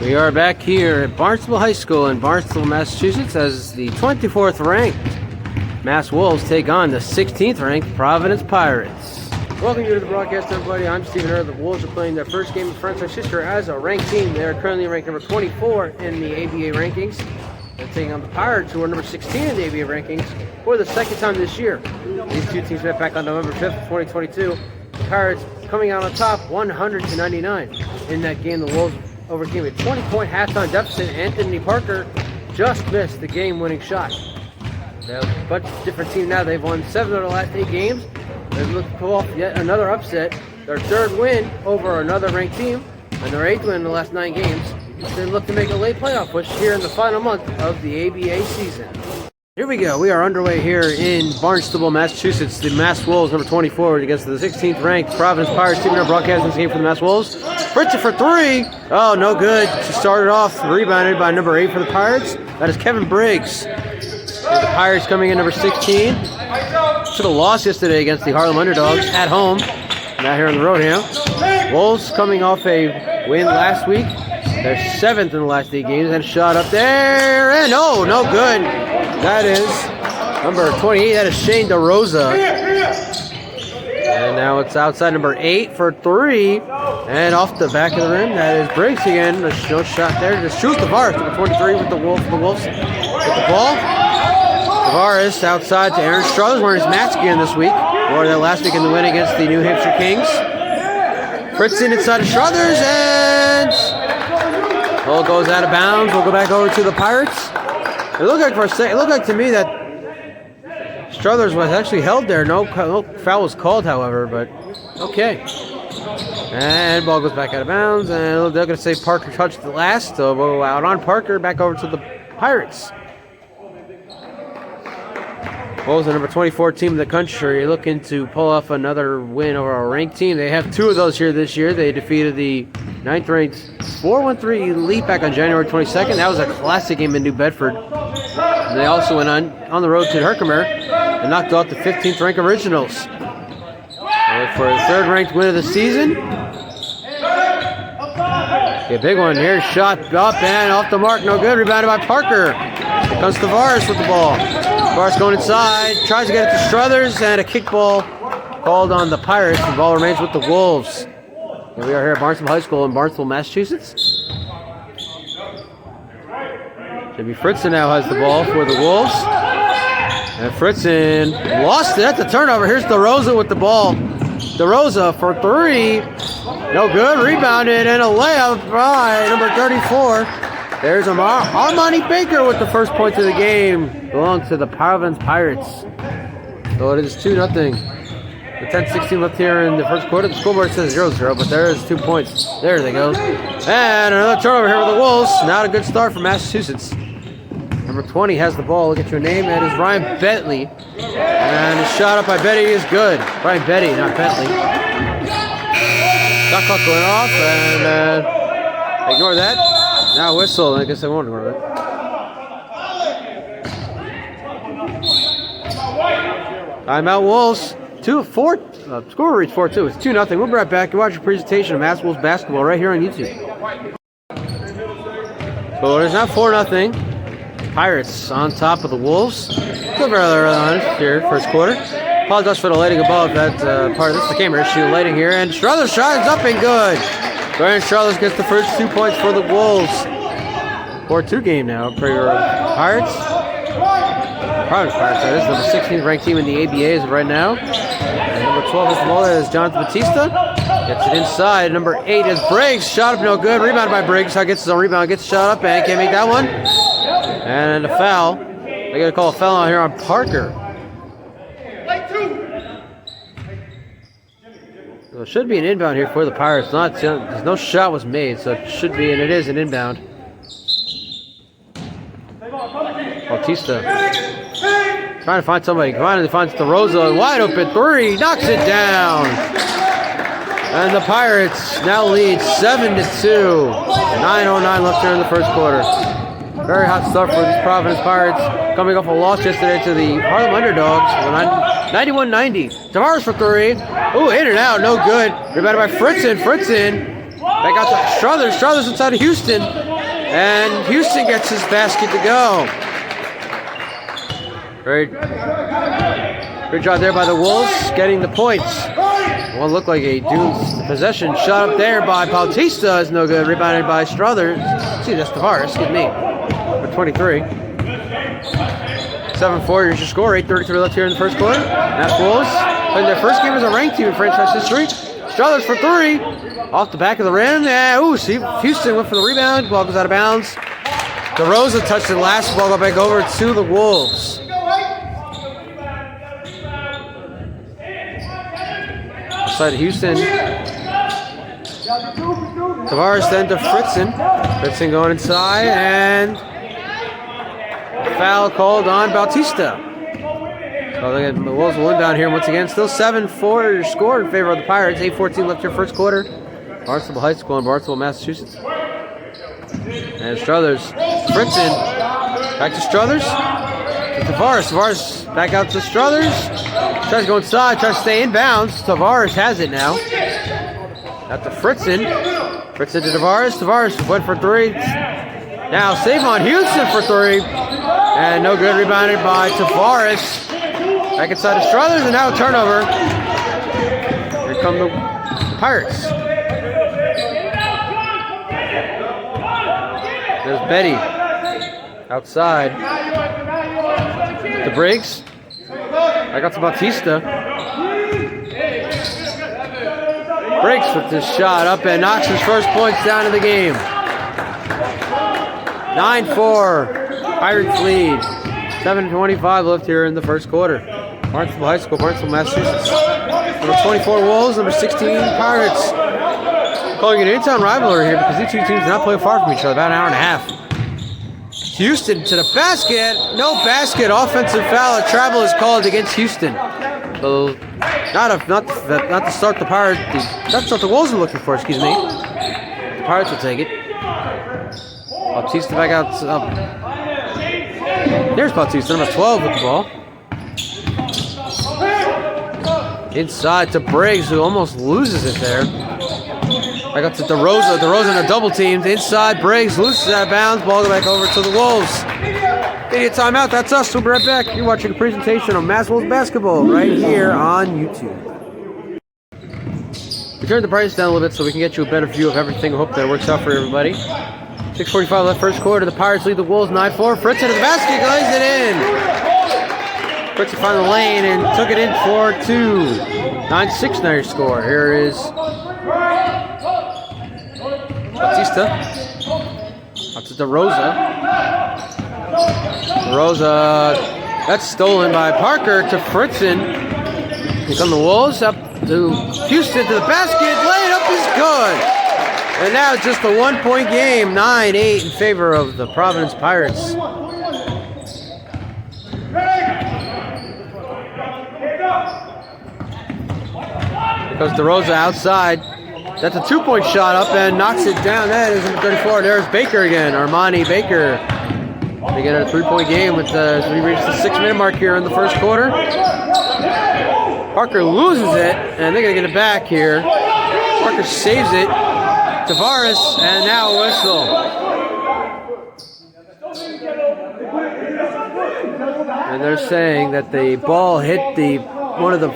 We are back here at Barnstable High School in Barnstable, Massachusetts, as the 24th ranked Mass Wolves take on the 16th ranked Providence Pirates. Welcome you to the broadcast, everybody. I'm Stephen Earl. The Wolves are playing their first game in front of their sister as a ranked team. They are currently ranked number 24 in the ABA rankings. They're taking on the Pirates, who are number 16 in the ABA rankings for the second time this year. These two teams met back on November 5th, 2022. The Pirates coming out on top 100-99. In that game, the Wolves overcame a 20-point halftime deficit. Anthony Parker just missed the game-winning shot. They're a bunch of different team now. They've won 7 of the last 8 games. They've looked to pull off yet another upset. Their third win over another ranked team, and their 8th win in the last 9 games. They look to make a late playoff push here in the final month of the ABA season. Here we go. We are underway here in Barnstable, Massachusetts. The Mass Wolves, number 24, against the 16th ranked Providence Pirates. Stephen, our broadcasting game for the Mass Wolves. Fritz for 3. Oh, no good. She started off rebounded by number 8 for the Pirates. That is Kevin Briggs. And the Pirates coming in number 16. Should have lost yesterday against the Harlem Underdogs at home. Now here on the road here. Wolves coming off a win last week. They're 7th in the last 8 games. And shot up there. And no good. That is number 28. That is Shane DeRosa. And now it's outside number 8 for 3. And off the back of the rim. That is Briggs again. No shot there. Just shoots Tavares, number 23 with the Wolves. With the ball. Tavares outside to Aaron Struthers wearing his mask again this week. Wore that last week in the win against the New Hampshire Kings. Fritzen inside of Struthers, and ball goes out of bounds. We'll go back over to the Pirates. It looked like for a second, it looked like to me that Struthers was actually held there. No foul was called, however, but okay. And ball goes back out of bounds, and they're going to say Parker touched the last, so we'll go out on Parker, back over to the Pirates. Wolves, the number 24 team in the country, looking to pull off another win over a ranked team. They have 2 of those here this year. They defeated the 9th ranked 4-1-3 Elite back on January 22nd. That was a classic game in New Bedford. And they also went on the road to Herkimer and knocked off the 15th ranked Originals. For the 3rd ranked win of the season. A big one here. Shot up and off the mark. No good. Rebounded by Parker. Here comes Tavares with the ball. Tavares going inside. Tries to get it to Struthers. And a kickball called on the Pirates. The ball remains with the Wolves. Here we are here at Barnstable High School in Barnstable, Massachusetts. Jimmy Fritzen now has the ball for the Wolves. And Fritzen lost it. That's a turnover. Here's DeRosa with the ball. DeRosa for 3. No good. Rebounded and a layup by number 34. There's Armani Baker with the first point of the game. Belongs to the Providence Pirates. So it is 2-0. With 10:16 left here in the first quarter. The scoreboard says 0-0, but there is 2 points. There they go. And another turnover here with the Wolves. Not a good start for Massachusetts. Number 20 has the ball. Look at your name. That is Ryan Bentley. And his shot up by Betty is good. Ryan Betty, not Bentley. Shot clock going off, and ignore that. Now whistle. I guess I won't ignore that. Timeout Wolves. Score reach 4-2. It's 2-0. We'll be right back and watch your presentation of Mass Wolves basketball right here on YouTube. So it's not 4-0. Pirates on top of the Wolves. Still very early on here, first quarter. Apologize for the lighting above. That part of this is the camera issue. Lighting here, and Struthers shot is up and good. Brian Struthers gets the first 2 points for the Wolves. 4-2 game now for your Pirates. Providence Pirates. That is number 16th ranked team in the ABA as of right now. And number 12 is the ball. That is Jonathan Batista. Gets it inside. Number 8 is Briggs. Shot up, no good. Rebounded by Briggs. Gets his own rebound. Gets shot up and can't make that one. And a foul. They're going to call a foul out here on Parker. So it should be an inbound here for the Pirates. No shot was made, so it should be, and it is an inbound. Bautista trying to find somebody. Finally finds DeRosa. Wide open 3. Knocks it down. And the Pirates now lead 7-2. 9:09 left here in the first quarter. Very hot stuff for these Providence Pirates. Coming off a loss yesterday to the Harlem Underdogs. 91-90. Tavares for 3. Ooh, in and out. No good. Rebounded by Fritzen. Back out to Struthers. Struthers inside of Houston. And Houston gets his basket to go. Great job there by the Wolves, getting the points. What looked like a Dunes possession shot up there by Bautista is no good. Rebounded by Struthers. See, that's Tavares, excuse me. For 23. 7-4, here's your score. 8:33 left here in the first quarter. Mass Wolves playing their first game as a ranked team in franchise history. Struthers for 3. Off the back of the rim. Yeah, ooh, see, Houston went for the rebound. Ball goes out of bounds. DeRosa touched it last. Ball got back over to the Wolves. Outside of Houston. Tavares then to Fritzen. Fritzen going inside, and foul called on Bautista. So the Wolves will win down here once again. Still 7-4 your score in favor of the Pirates. 8:14 left your first quarter. Barnstable High School in Barnstable, Massachusetts. And Struthers. Fritzen. Back to Struthers. To Tavares. Tavares back out to Struthers. Tries to go inside. Tries to stay inbounds. Tavares has it now. Out to Fritzen. Fritzen to Tavares. Tavares went for 3. Now save on Houston for 3. And no good. Rebounded by Tavares. Back inside to Struthers. And now a turnover. Here come the Pirates. There's Betty. Outside. To Briggs. I got to Bautista. Briggs with this shot up and knocks his first points down in the game. 9-4. Pirates lead. 7:25 left here in the first quarter. Barnstable High School, Barnstable, Massachusetts. Number 24 Wolves, number 16 Pirates. Calling it an in-town rivalry here because these two teams do not play far from each other, about an hour and a half. Houston to the basket. No basket. Offensive foul. A travel is called against Houston. So not to start the Pirates. That's what the Wolves are looking for. Excuse me. The Pirates will take it. Bautista back out. There's Bautista, number 12 with the ball. Inside to Briggs, who almost loses it there. I got to DeRosa. DeRosa in a double team. Inside, Briggs loses out of bounds. Ball back over to the Wolves. Idiot timeout. That's us. We'll be right back. You're watching a presentation on Mass Wolves basketball right here on YouTube. We turned the price down a little bit so we can get you a better view of everything. I hope that it works out for everybody. 6:45 left first quarter. The Pirates lead the Wolves 9-4. Fritz into the basket. Lays it in. Fritz found the lane and took it in for 2. 9-6 now your score. Here is Bautista. Up to DeRosa. DeRosa. That's stolen by Parker to Fritzen. Here come the Wolves up to Houston to the basket. Laid up is good. And now it's just a 1-point game. 9-8 in favor of the Providence Pirates. Here goes DeRosa outside. That's a 2-point shot up and knocks it down. That is number 34. There's Baker again, Armani Baker. They get a 3-point game with as we reach the 6-minute mark here in the first quarter. Parker loses it, and they're going to get it back here. Parker saves it. Tavares, and now a whistle. And they're saying that the ball hit one of the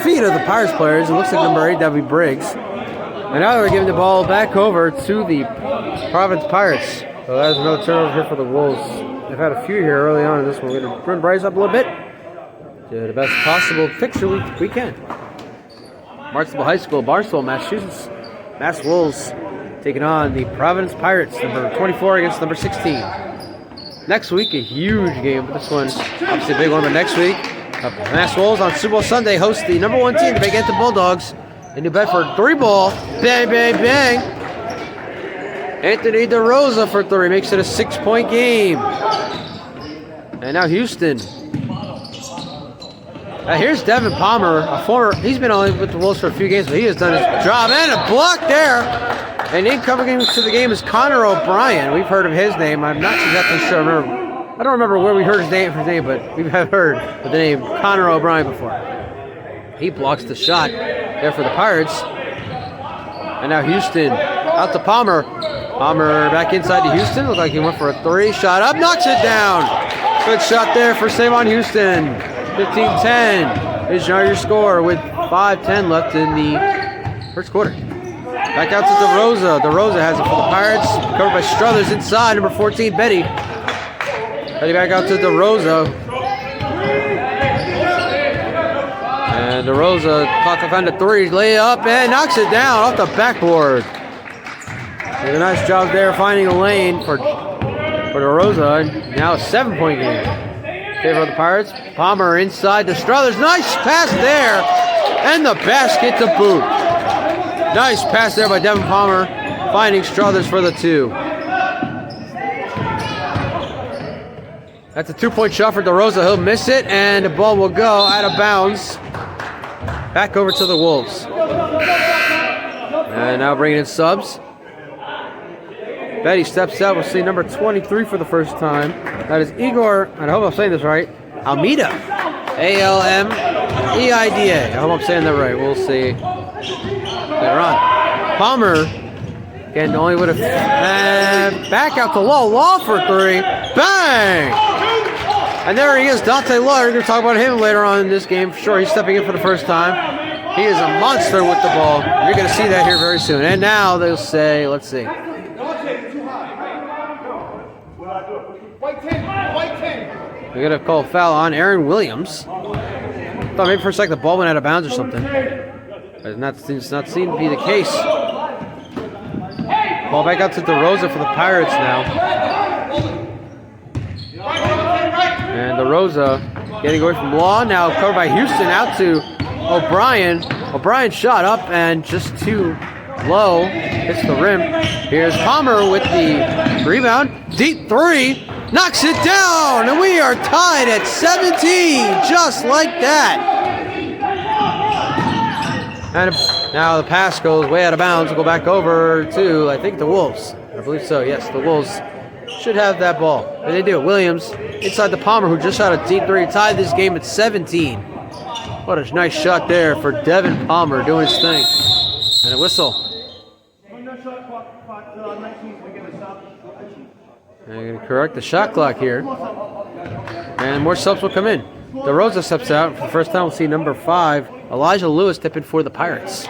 feet of the Pirates players. It looks like number 8, that would be Briggs. And now they're giving the ball back over to the Providence Pirates. So that's another turnover here for the Wolves. They've had a few here early on in this one. We're going to run Bryce up a little bit to the best possible picture we can. Barnstable High School, Barnstable, Massachusetts. Mass Wolves taking on the Providence Pirates, number 24 against number 16. Next week, a huge game. This one, obviously a big one, but next week, Mass Wolves on Super Bowl Sunday host the number 1 team, the Big Anthem Bulldogs, in New Bedford. 3-ball. Bang, bang, bang. Anthony DeRosa for 3 makes it a 6-point game. And now Houston. Here's Devin Palmer, he's been only with the Wolves for a few games, but he has done his job. And a block there. And incoming to the game is Connor O'Brien. We've heard of his name. I'm not exactly sure. I don't remember where we heard his name, but we have heard of the name Connor O'Brien before. He blocks the shot there for the Pirates. And now Houston out to Palmer. Palmer back inside to Houston. Looked like he went for a three. Shot up, knocks it down. Good shot there for Savon Houston. 15-10 is your score with 5:10 left in the first quarter. Back out to DeRosa. DeRosa has it for the Pirates. Covered by Struthers inside. Number 14, Betty. Betty back out to DeRosa. And DeRosa clock up on the three. Lay up and knocks it down off the backboard. Did a nice job there finding a lane for DeRosa. Now a 7-point game. Favor of the Pirates. Palmer inside to Struthers. Nice pass there. And the basket to boot. Nice pass there by Devin Palmer. Finding Struthers for the two. That's a 2-point shot for DeRosa. He'll miss it. And the ball will go out of bounds. Back over to the Wolves. And now bringing in subs. Betty steps out. We'll see number 23 for the first time. That is Igor, and I hope I'm saying this right, Almeida. Almeida. I hope I'm saying that right. We'll see later on. Palmer, again, only would have back out to Law for three. Bang! And there he is, Dante Law. We're going to talk about him later on in this game. For sure, he's stepping in for the first time. He is a monster with the ball. You're going to see that here very soon. And now they'll say, let's see. We're going to call a foul on Aaron Williams. Thought maybe for a second the ball went out of bounds or something. But it's not seen to be the case. Ball back out to DeRosa for the Pirates now. And DeRosa getting away from Law. Now covered by Houston out to O'Brien. O'Brien shot up and just too low. Hits the rim. Here's Palmer with the rebound. Deep three. Knocks it down. And we are tied at 17. Just like that. And now the pass goes way out of bounds. We'll go back over to, I think, the Wolves. I believe so. Yes, the Wolves should have that ball. And they do. Williams inside to Palmer, who just shot a deep three. Tied this game at 17. What a nice shot there for Devin Palmer doing his thing. And a whistle. And I'm going to correct the shot clock here. And more subs will come in. DeRosa steps out. For the first time, we'll see number 5, Elijah Lewis, step in for the Pirates.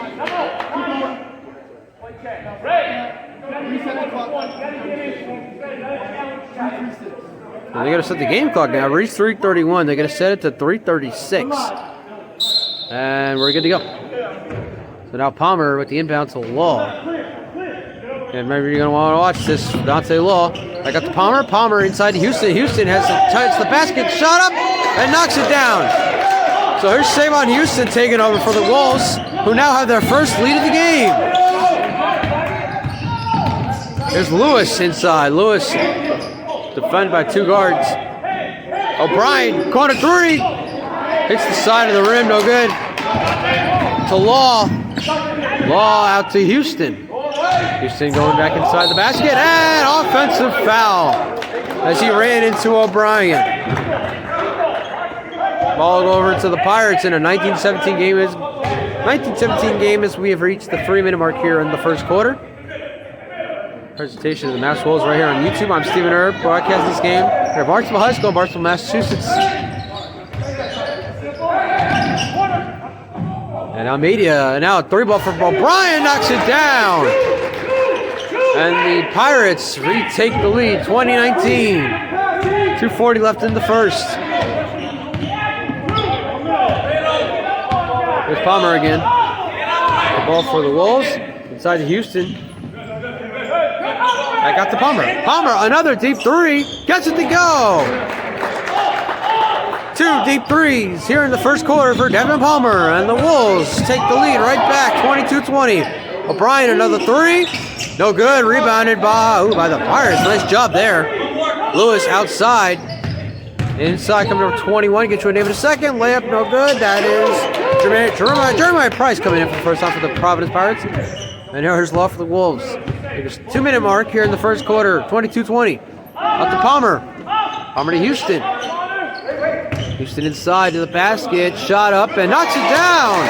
And they're going to set the game clock now. Reach 3:31. They're going to set it to 3:36. And we're good to go. So now Palmer with the inbound to Law. And maybe you're going to want to watch this. Dante Law. I got the Palmer. Palmer inside to Houston. Houston has the basket. Shot up and knocks it down. So here's Savon Houston taking over for the Wolves, who now have their first lead of the game. There's Lewis inside. Lewis defended by 2 guards. O'Brien, corner three. Hits the side of the rim, no good. To Law. Law out to Houston. Houston going back inside the basket. And offensive foul as he ran into O'Brien. Ball over to the Pirates in a 19-17 game as we have reached the 3-minute mark here in the first quarter. Presentation of the Mass Wolves right here on YouTube. I'm Stephen Erb, broadcasting this game here at Barnstable High School in Barnstable, Massachusetts. And Almeida, now a 3-ball for O'Brien, knocks it down. And the Pirates retake the lead, 20-19. 2:40 left in the first. There's Palmer again. The ball for the Wolves. Inside to Houston. I got to Palmer. Palmer, another deep three. Gets it to go. 2 deep threes here in the first quarter for Devin Palmer. And the Wolves take the lead right back, 22-20. O'Brien, another three. No good. Rebounded by the Pirates. Nice job there. Lewis outside. Inside coming over 21. Get you a name in a second. Layup, no good. That is Jeremiah Price coming in for the first time for the Providence Pirates. And here's Law for the Wolves. There's 2-minute mark here in the first quarter. 22-20. Up to Palmer. Palmer to Houston. Houston inside to the basket. Shot up and knocks it down.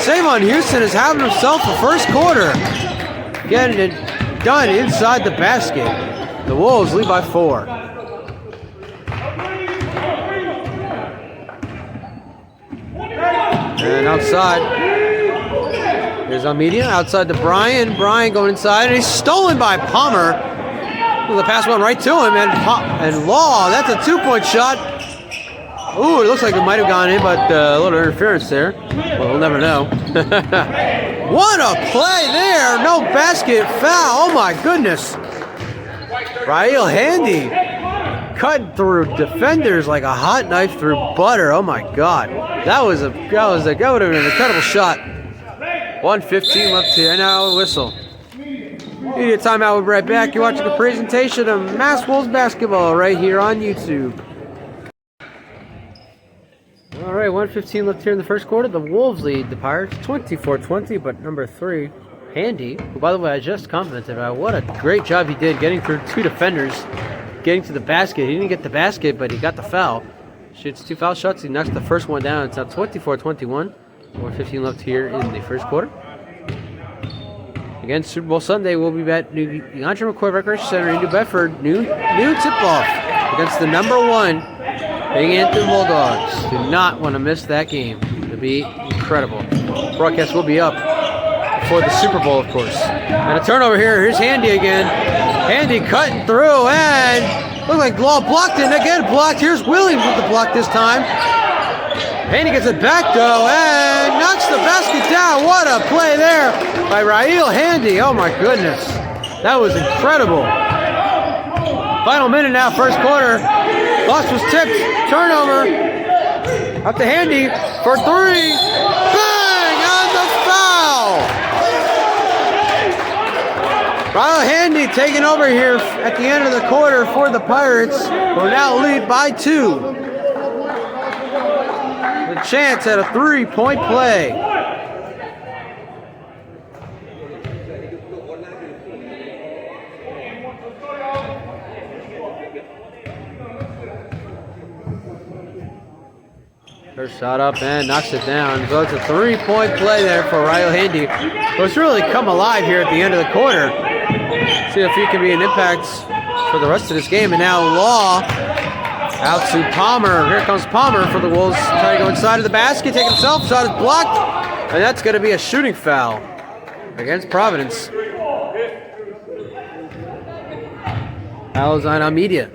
Savon Houston is having himself a first quarter. Getting it done inside the basket. The Wolves lead by 4. And outside, there's Almeida outside to Brian. Brian going inside, and he's stolen by Palmer. Well, the pass went right to him, and Law, that's a 2-point shot. Ooh, it looks like it might have gone in, but a little interference there. Well, we'll never know. What a play there! No basket, foul. Oh my goodness! Rael Handy cutting through defenders like a hot knife through butter. Oh my God, that would have been an incredible shot. 1:15 left here. Now a whistle. Need a timeout. We'll be right back. You're watching a presentation of Mass Wolves basketball right here on YouTube. All right, 1:15 left here in the first quarter. The Wolves lead the Pirates 24-20, but number 3, Handy, who, by the way, I just complimented about what a great job he did getting through 2 defenders, getting to the basket. He didn't get the basket, but he got the foul. Shoots 2 foul shots. He knocks the first one down. It's now 24-21. 1:15 left here in the first quarter. Again, Super Bowl Sunday, we'll be at the Andre McCoy Recreation Center in New Bedford. New tip-off against the number 1 Binghamton Bulldogs. Do not want to miss that game. It'll be incredible. Broadcast will be up before the Super Bowl, of course. And a turnover here. Here's Handy again. Handy cutting through, and looked like Law blocked it. And again, blocked. Here's Williams with the block this time. Handy gets it back, though, and knocks the basket down. What a play there by Rael Handy. Oh, my goodness. That was incredible. Final minute now, first quarter. Loss was tipped. Turnover. Out to Handy for 3. Bang! On the foul! Rael Handy taking over here at the end of the quarter for the Pirates, who now lead by 2. The chance at a 3-point play. First shot up and knocks it down. So it's a 3-point play there for Rael Handy, who's really come alive here at the end of the quarter. See if he can be an impact for the rest of this game. And now Law out to Palmer. Here comes Palmer for the Wolves. Trying to go inside of the basket, take himself. Shot is blocked. And that's going to be a shooting foul against Providence. Foul is on Almeida.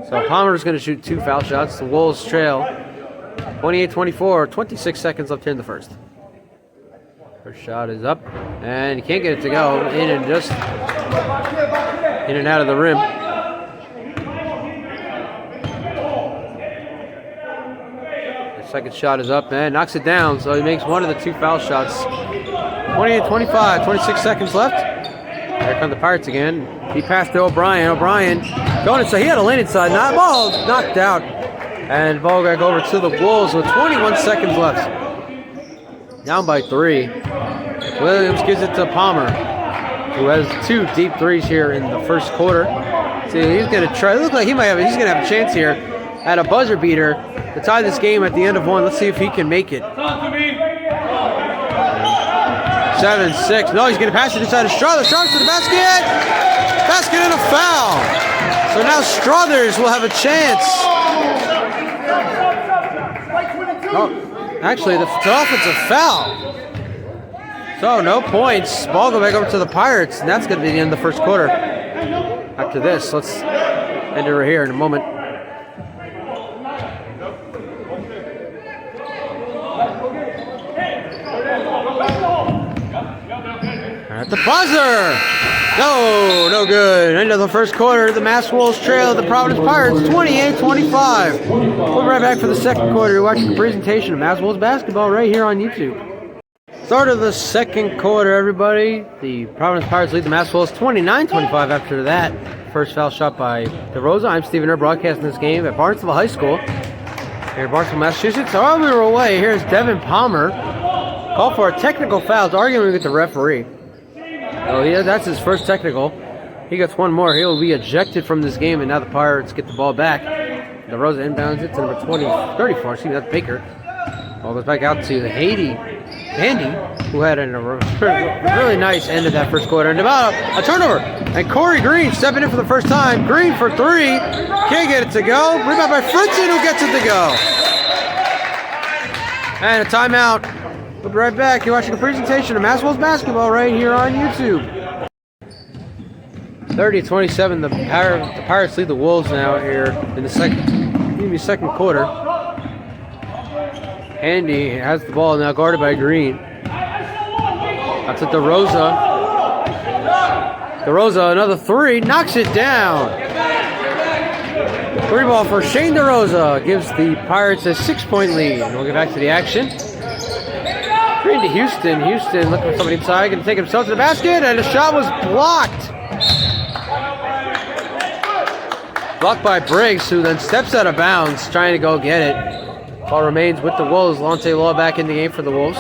So Palmer's going to shoot 2 foul shots. The Wolves trail 28-24. 26 seconds left here in the first. First shot is up, and he can't get it to go. In and out of the rim. The second shot is up and knocks it down. So he makes one of the 2 foul shots. 28-25. 26 seconds left. Here come the Pirates again. He passed to O'Brien. O'Brien going inside. He had a lane inside. Ball knocked out. And ball got over to the Wolves with 21 seconds left. Down by 3. Williams gives it to Palmer, who has 2 deep threes here in the first quarter. See, he's going to try. It looks like he's going to have a chance here at a buzzer beater to tie this game at the end of 1. Let's see if he can make it. 7-6. No, he's going to pass it inside of Struthers. Struthers to the basket. Basket and a foul. So now Struthers will have a chance. Oh, actually, the offensive foul. So no points. Ball go back over to the Pirates, and that's going to be the end of the first quarter. After this, let's end it right here in a moment. At the buzzer! No good. End of the first quarter. The Mass Wolves trail the Providence Pirates 28-25. We'll be right back for the second quarter. You're watching the presentation of Mass Wolves basketball right here on YouTube. Start of the second quarter, everybody. The Providence Pirates lead the Mass Wolves 29-25 after that. First foul shot by DeRosa. I'm Stephen Erb, broadcasting this game at Barnesville High School here in Barnesville, Massachusetts. On we were away. Here's Devin Palmer. Called for a technical foul. It's arguing with the referee. Oh, yeah, that's his first technical. He gets one more. He'll be ejected from this game, and now the Pirates get the ball back. DeRosa inbounds it to number 34. Excuse me, that's Baker. Ball goes back out to Handy. Handy, who had a really nice end of that first quarter. And about a turnover. And Corey Green stepping in for the first time. Green for three. Can't get it to go. Rebound by Fritzen, who gets it to go. And a timeout. We'll be right back. You're watching a presentation of Mass Wolves basketball right here on YouTube. 30-27. The Pirates lead the Wolves now here in the second quarter. Handy has the ball now, guarded by Green. That's it, DeRosa. DeRosa, another three, knocks it down. Three ball for Shane DeRosa gives the Pirates a 6-point lead. We'll get back to the action. Green to Houston. Houston looking for somebody inside, going to take himself to the basket, and the shot was blocked. Blocked by Briggs, who then steps out of bounds, trying to go get it. Ball remains with the Wolves. Lonte Law back in the game for the Wolves.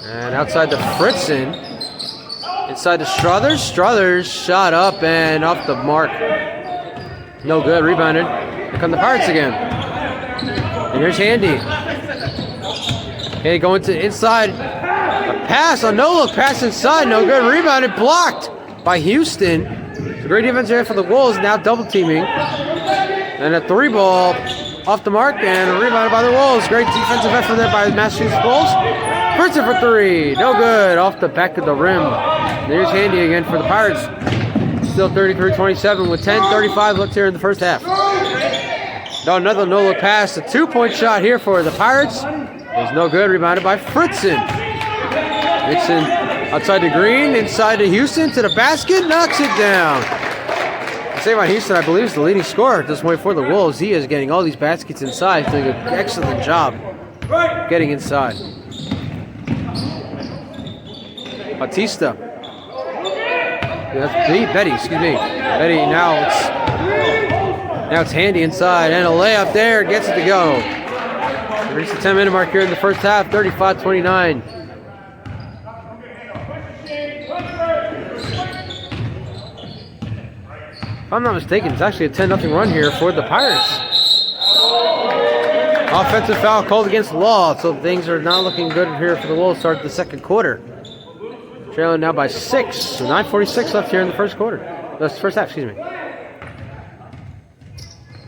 And outside to Fritzen. Inside to Struthers. Struthers shot up and off the mark. No good. Rebounded. Here come the Pirates again. And here's Handy. Handy going to inside. A pass. A no-look pass inside. No good. Rebounded. Blocked by Houston. It's a great defense here for the Wolves. Now double teaming. And a three ball. Off the mark and rebounded by the Wolves. Great defensive effort there by the Massachusetts Wolves. Fritzen for three. No good. Off the back of the rim. There's Handy again for the Pirates. Still 33-27 with 10:35 left here in the first half. Another no-look pass. A 2-point shot here for the Pirates. It's no good. Rebounded by Fritzen. Fritzen outside to Green. Inside to Houston. To the basket. Knocks it down. Say about Houston, I believe, is the leading scorer at this point for the Wolves. He is getting all these baskets inside. He's doing an excellent job getting inside. Batista. That's Betty, excuse me. Betty, now it's Handy inside. And a layup there, gets it to go. Reached the 10-minute mark here in the first half, 35-29. If I'm not mistaken, it's actually a 10-0 run here for the Pirates. Offensive foul called against Law, so things are not looking good here for the Wolves. Start the second quarter. Trailing now by 6. So 9:46 left here in the first quarter. That's the first half, excuse me.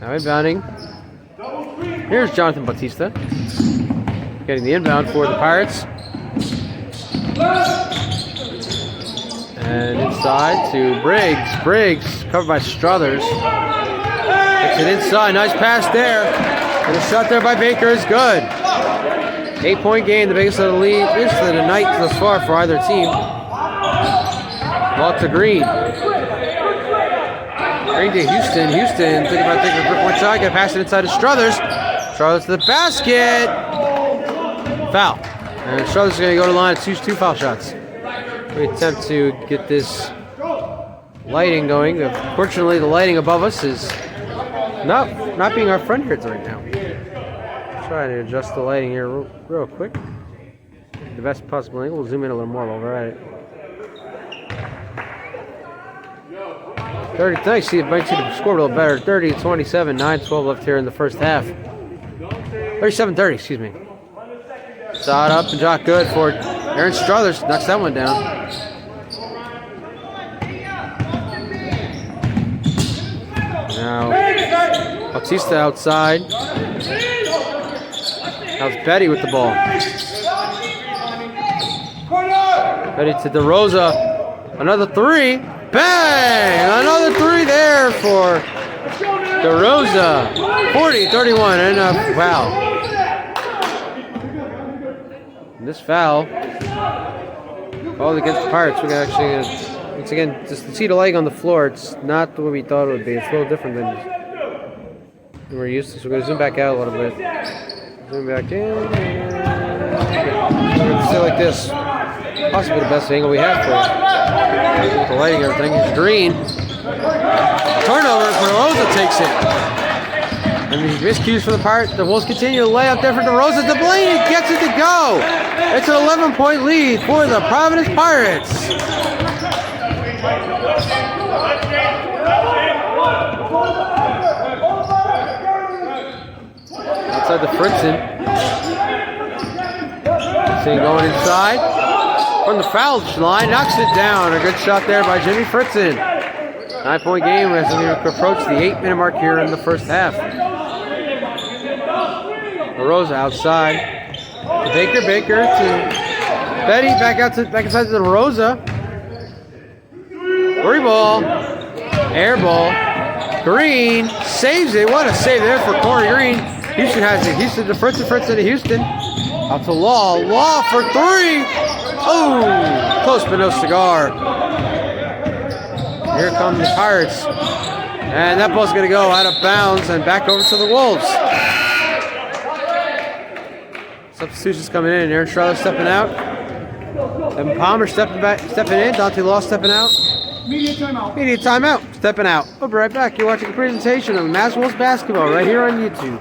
Now inbounding. Here's Jonathan Batista. Getting the inbound for the Pirates. And inside to Briggs. Briggs covered by Struthers. Takes it inside. Nice pass there. And a shot there by Baker is good. 8-point game, the biggest of the lead. This is the night thus far for either team. Ball to Green. Green to Houston. Houston thinking about taking a 3-point shot. Got to pass it inside to Struthers. Struthers to the basket. Foul. And Struthers is going to go to the line. It's two foul shots. We attempt to get this lighting going. Fortunately, the lighting above us is not being our friend here right now. Trying to adjust the lighting here real quick. The best possible angle. We'll zoom in a little more while we're at it. 30. Nice. See, it might see the score a little better. 30-27. 9-12 left here in the first half. 37-30. Excuse me. Shot up and shot good for Aaron Struthers. Knocks that one down. Now Batista outside. Now it's Betty with the ball. Betty to DeRosa. Another three. Bang! Another three there for DeRosa. 40-31 and a foul. And this foul called against the Pirates. We're gonna actually, once again, just to see the leg on the floor, it's not the way we thought it would be. It's a little different than we're used to. So we're gonna zoom back out a little bit. Zoom back in. We're gonna stay like this. Possibly the best angle we have for it. With the lighting and everything. It's Green. Turnover. DeRosa takes it. And the miscues for the Pirates. The Wolves continue to lay up there for DeRosa. Delaney gets it to go. It's an 11-point lead for the Providence Pirates. Outside the Fritzen. Houston going inside from the foul line, knocks it down. A good shot there by Jimmy Fritzen. 9-point game as we approach the 8-minute mark here in the first half. Rosa outside. Baker to Betty, back inside to the Rosa. Free ball, air ball. Green saves it. What a save there for Corey Green. Houston has it. Houston to Fritzen to Houston. Out to Law for three. Oh, close but no cigar. Here come the Pirates. And that ball's going to go out of bounds and back over to the Wolves. Substitutions coming in. Aaron Charlotte stepping out. Evan Palmer stepping in. Dante Law stepping out. Media timeout. Stepping out. We'll be right back. You're watching a presentation of Mass Wolves basketball right here on YouTube.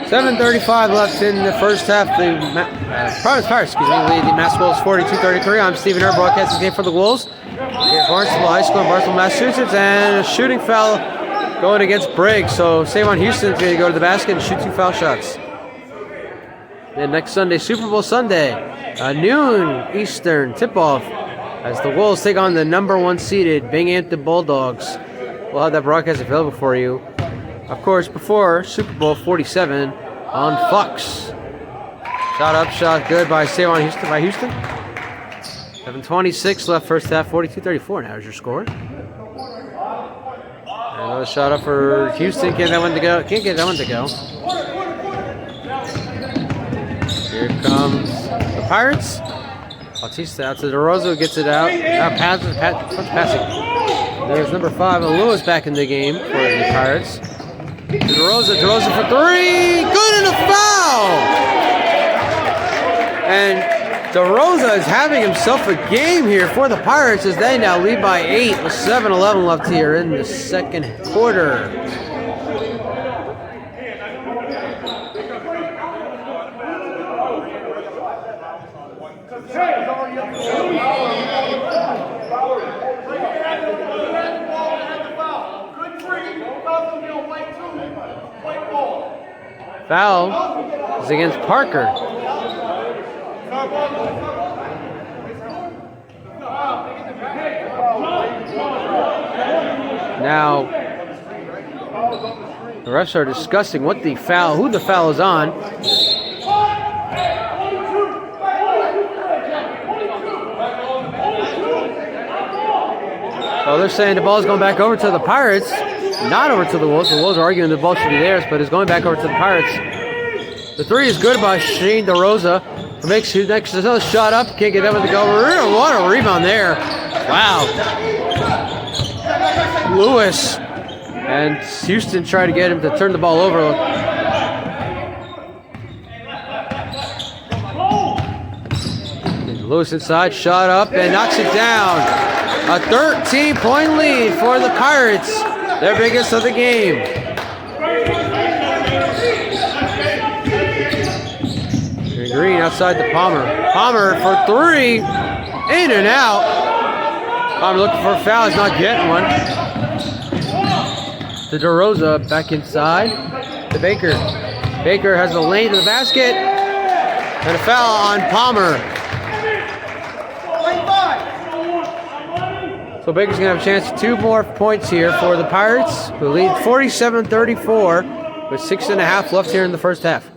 7:35 left in the first half. The Providence Pirates, lead the Mass Wolves 42-33. I'm Stephen Herr, broadcasting game for the Wolves here at Barnstable High School in Barnstable, Massachusetts, and a shooting foul going against Briggs. So Savon Houston's going to go to the basket and shoot 2 foul shots. Then next Sunday, Super Bowl Sunday, noon Eastern tip-off as the Wolves take on the number 1 seeded Binghamton Bulldogs. We'll have that broadcast available for you, of course, before Super Bowl 47 on Fox. Shot up, shot good by Savon Houston. 7:26 left first half, 42-34. Now is your score. Another shot up for Houston. Can't get that one to go. Here comes the Pirates. Bautista out to DeRosa, who gets it out. Passing. There's number 5, Lewis, back in the game for the Pirates. DeRosa for three. Good in a foul! And DeRosa is having himself a game here for the Pirates as they now lead by 8 with 7:11 left here in the second quarter. Foul is against Parker. Now, the refs are discussing who the foul is on. So they're saying the ball is going back over to the Pirates, not over to the Wolves. The Wolves are arguing the ball should be theirs, but it's going back over to the Pirates. The three is good by Shane DeRosa. Makes another shot up. Can't get that one to go. What a rebound there. Wow. Lewis and Houston try to get him to turn the ball over. Lewis inside, shot up and knocks it down. A 13-point lead for the Pirates, their biggest of the game. Green outside to Palmer. Palmer for three, in and out. Palmer looking for a foul, he's not getting one. To DeRosa, back inside to Baker. Baker has the lane to the basket, and a foul on Palmer. So Baker's going to have a chance for 2 more points here for the Pirates, who lead 47-34 with 6.5 left here in the first half.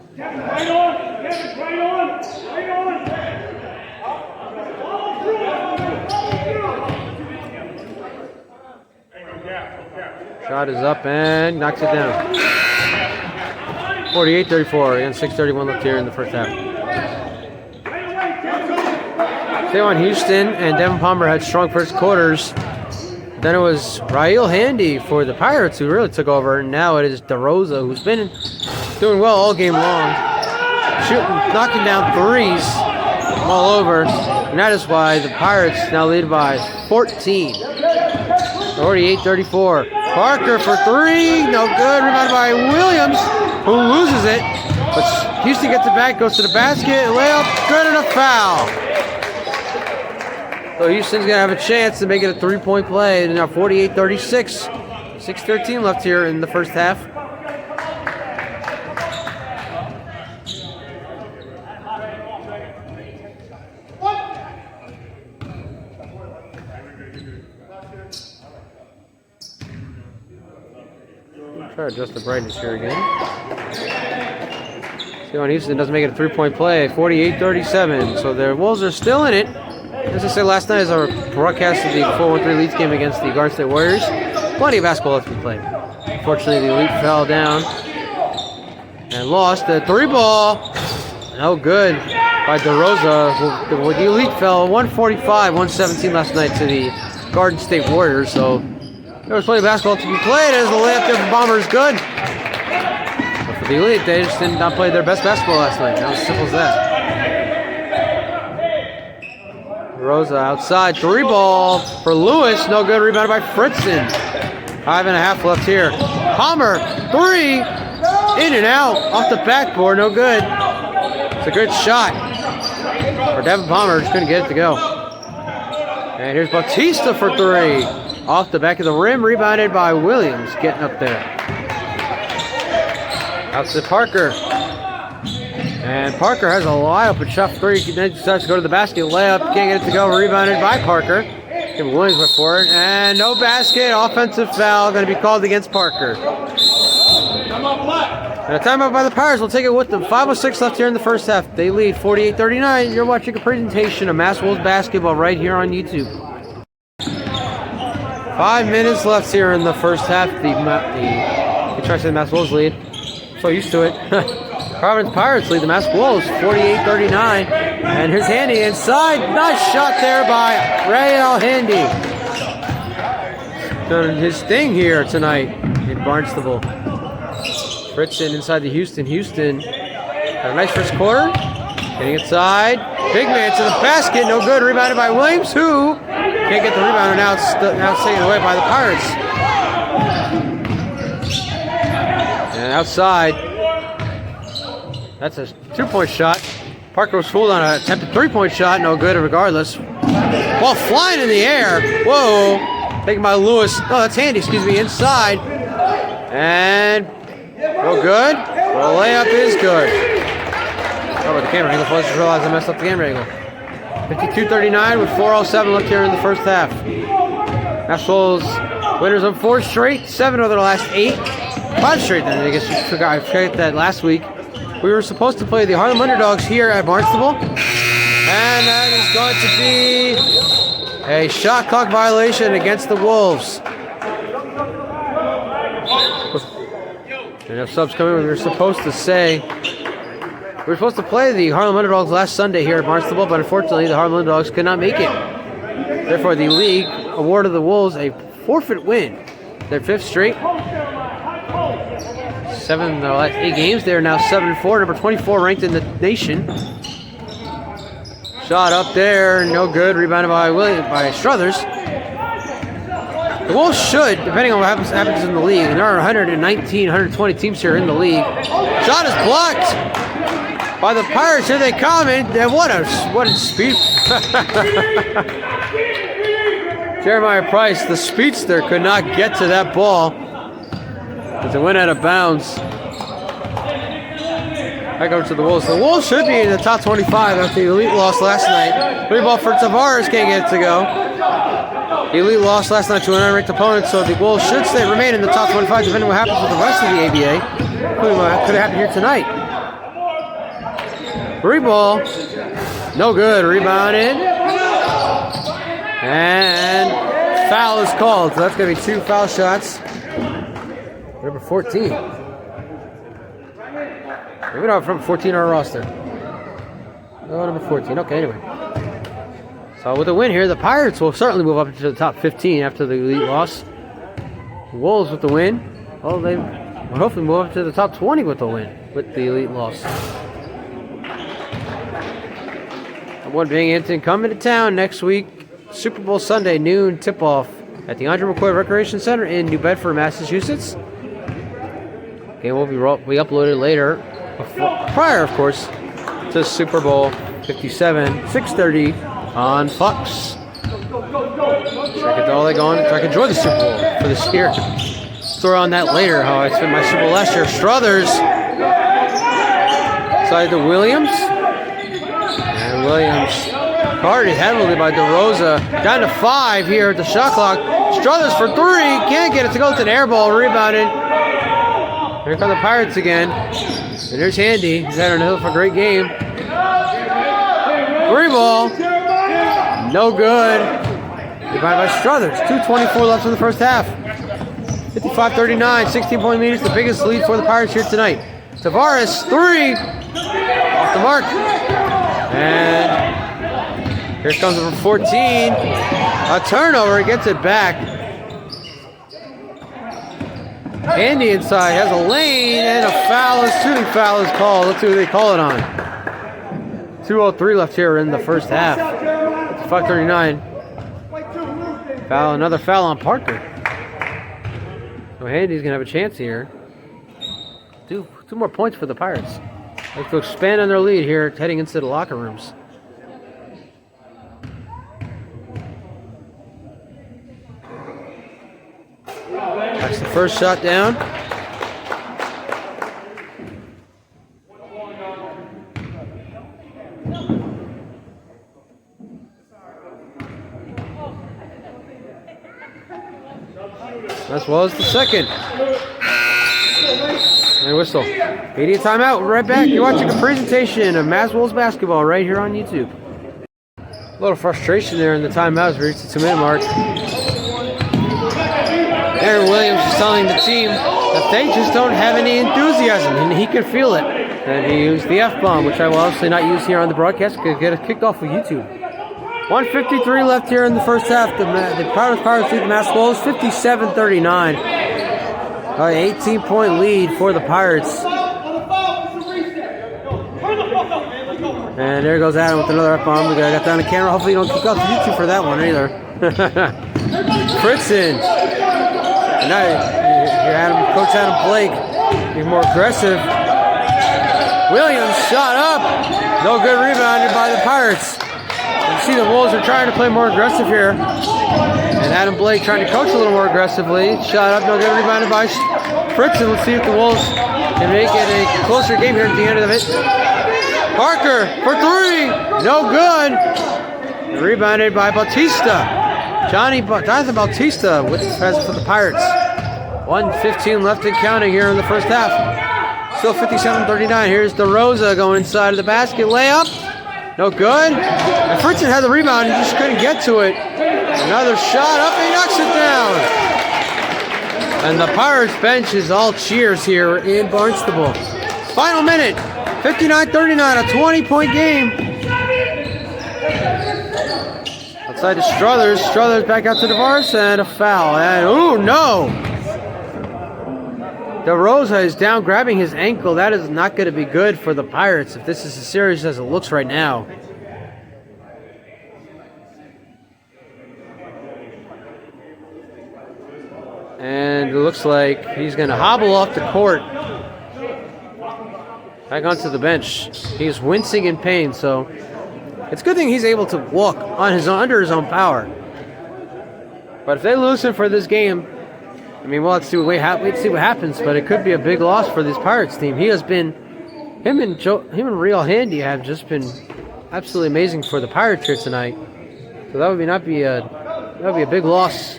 Shot is up and knocks it down. 48-34 and 6:31 left here in the first half. Savon Houston and Devin Palmer had strong first quarters. Then it was Rael Handy for the Pirates who really took over. And now it is DeRosa, who's been doing well all game long. Knocking down threes all over. And that is why the Pirates now lead by 14. 48-34. Parker for three. No good. Rebounded by Williams, who loses it. But Houston gets it back, goes to the basket. Layup, good, and a foul. So Houston's going to have a chance to make it a 3-point play. Now 48-36. 6:13 left here in the first half. Try to adjust the brightness here again. Sean Houston doesn't make it a three-point play. 48-37. So the Wolves are still in it. As I said last night, as I broadcasted the 4-1-3 Leeds game against the Garden State Warriors, plenty of basketball left to be played. Unfortunately, the Elite fell down and lost the three ball. No good by DeRosa. The Elite fell 145-117 last night to the Garden State Warriors. So there was plenty of basketball to be played as the layup there for Bomber is good. But for the Elite, they just did not play their best basketball last night. That was as simple as that. Rosa outside, three ball for Lewis, no good, rebounded by Fritzen. 5.5 left here. Palmer, three, in and out, off the backboard, no good. It's a good shot for Devin Palmer, just couldn't get it to go. And here's Bautista for three, off the back of the rim, rebounded by Williams, getting up there. Out to Parker. And Parker has a wide open shot for three. Then decides to go to the basket. Layup. Can't get it to go. Rebounded by Parker. Kevin Williams went for it. And no basket. Offensive foul. Going to be called against Parker. And a timeout by the Pirates. We'll take it with them. 5:06 left here in the first half. They lead 48-39. You're watching a presentation of Mass Wolves basketball right here on YouTube. 5 minutes left here in the first half. The Mass Wolves lead. So used to it. Providence Pirates lead the Mass Wolves 48-39. And here's Handy inside. Nice shot there by Rael Handy. Done his thing here tonight in Barnstable. Fritzen inside to Houston. Houston had a nice first quarter. Getting inside. Big man to the basket. No good. Rebounded by Williams, who can't get the rebound. Now it's taken away by the Pirates. And outside. That's a two-point shot. Parker was fooled on an attempted three-point shot. No good regardless. Ball flying in the air. Whoa. Taken by Lewis. Oh, that's Handy, excuse me, inside. And no good. Well, the layup is good. How about the camera angle? I just realized I messed up the camera angle. 52-39 with 4:07 left here in the first half. Mass Wolves winners of 4 straight. 7 of their last 8. 5 straight then. I guess I forgot that last week. We were supposed to play the Harlem Underdogs here at Barnstable. And that is going to be a shot clock violation against the Wolves. Enough subs coming. We were supposed to play the Harlem Underdogs last Sunday here at Barnstable, but unfortunately the Harlem Underdogs could not make it. Therefore, the league awarded the Wolves a forfeit win. Their 5th straight. 7 of the last 8 games. They are now 7-4, number 24 ranked in the nation. Shot up there, no good. Rebounded by Struthers. The Wolves should, depending on what happens in the league, and there are 119, 120 teams here in the league. Shot is blocked by the Pirates. Here they come, and what a speed! Jeremiah Price, the speedster, could not get to that ball. As it went out of bounds. Back over to the Wolves. The Wolves should be in the top 25 after the Elite lost last night. 3 ball for Tavares, can't get it to go. The Elite lost last night to an unranked opponent, so the Wolves should remain in the top 25 depending on what happens with the rest of the ABA. Could have happened here tonight. 3 ball. No good. Rebounded. And foul is called. So that's going to be 2 foul shots. Number 14. Maybe not from 14 on our roster. Oh, number 14. Okay, anyway. So with a win here, the Pirates will certainly move up into the top 15 after the Elite loss. The Wolves with the win. Well, they will hopefully move up to the top 20 with the win, with the Elite loss. And one being Anton coming to town next week. Super Bowl Sunday, noon tip-off at the Andre McCoy Recreation Center in New Bedford, Massachusetts. Game will be uploaded later, prior, of course, to Super Bowl 57, 6:30 on Fox. So I can enjoy the Super Bowl for this year. Story on that later, how I spent my Super Bowl last year. Struthers side to Williams. And Williams card is handled by DeRosa. Down to 5 here at the shot clock. Struthers for 3. Can't get it to go. It's an air ball. Rebounded Here come the Pirates again. And there's Handy. He's out on the hill for a great game. 3-ball. No good. Rebounded by Struthers. 2:24 left in the first half. 55-39. 16-point lead. It's the biggest lead for the Pirates here tonight. Tavares, 3. Off the mark. And here comes number 14. A turnover. He gets it back. Handy inside has a lane and a foul. A shooting foul is called. Let's see what they call it on. 2:03 left here in the first half. 5:39. Foul. Another foul on Parker. So Handy's gonna have a chance here. Two more points for the Pirates. They have to expand on their lead here, heading into the locker rooms. That's the first shot down. As well as the second. And whistle. Media timeout. We're right back. You're watching a presentation of Mass Wolves basketball right here on YouTube. A little frustration there in the timeout. We reached the 2-minute mark. Aaron Williams is telling the team that they just don't have any enthusiasm, and he can feel it. And he used the F-bomb, which I will obviously not use here on the broadcast. Could get it kicked off of YouTube. 1:53 left here in the first half. The Pirates lead the Mass Wolves 57-39. An 18-point lead for the Pirates. And there goes Adam with another F-bomb. We got that on the camera. Hopefully you don't kick off the YouTube for that one either. Fritzen. And now Coach Adam Blake being more aggressive. Williams shot up. No good, rebounded by the Pirates. You see the Wolves are trying to play more aggressive here. And Adam Blake trying to coach a little more aggressively. Shot up, no good, rebounded by Fritzen. Let's see if the Wolves can make it a closer game here at the end of it. Parker for 3. No good. Rebounded by Bautista. Jonathan Bautista with the pass for the Pirates. 1:15 left and counting here in the first half. Still 57-39. Here's DeRosa going inside of the basket. Layup. No good. And Fritzen had the rebound. He just couldn't get to it. Another shot up. And he knocks it down. And the Pirates bench is all cheers here in Barnstable. Final minute. 59-39. A 20-point game. Outside to Struthers. Struthers back out to DeVars and a foul. And ooh, no! DeRosa is down grabbing his ankle. That is not going to be good for the Pirates if this is as serious as it looks right now. And it looks like he's going to hobble off the court. Back onto the bench. He's wincing in pain, so it's a good thing he's able to walk on his own, under his own power. But if they lose him for this game, I mean, we'll have to see wait to see what happens. But it could be a big loss for this Pirates team. He has been, him and Real Handy have just been absolutely amazing for the Pirates here tonight. So that would be a big loss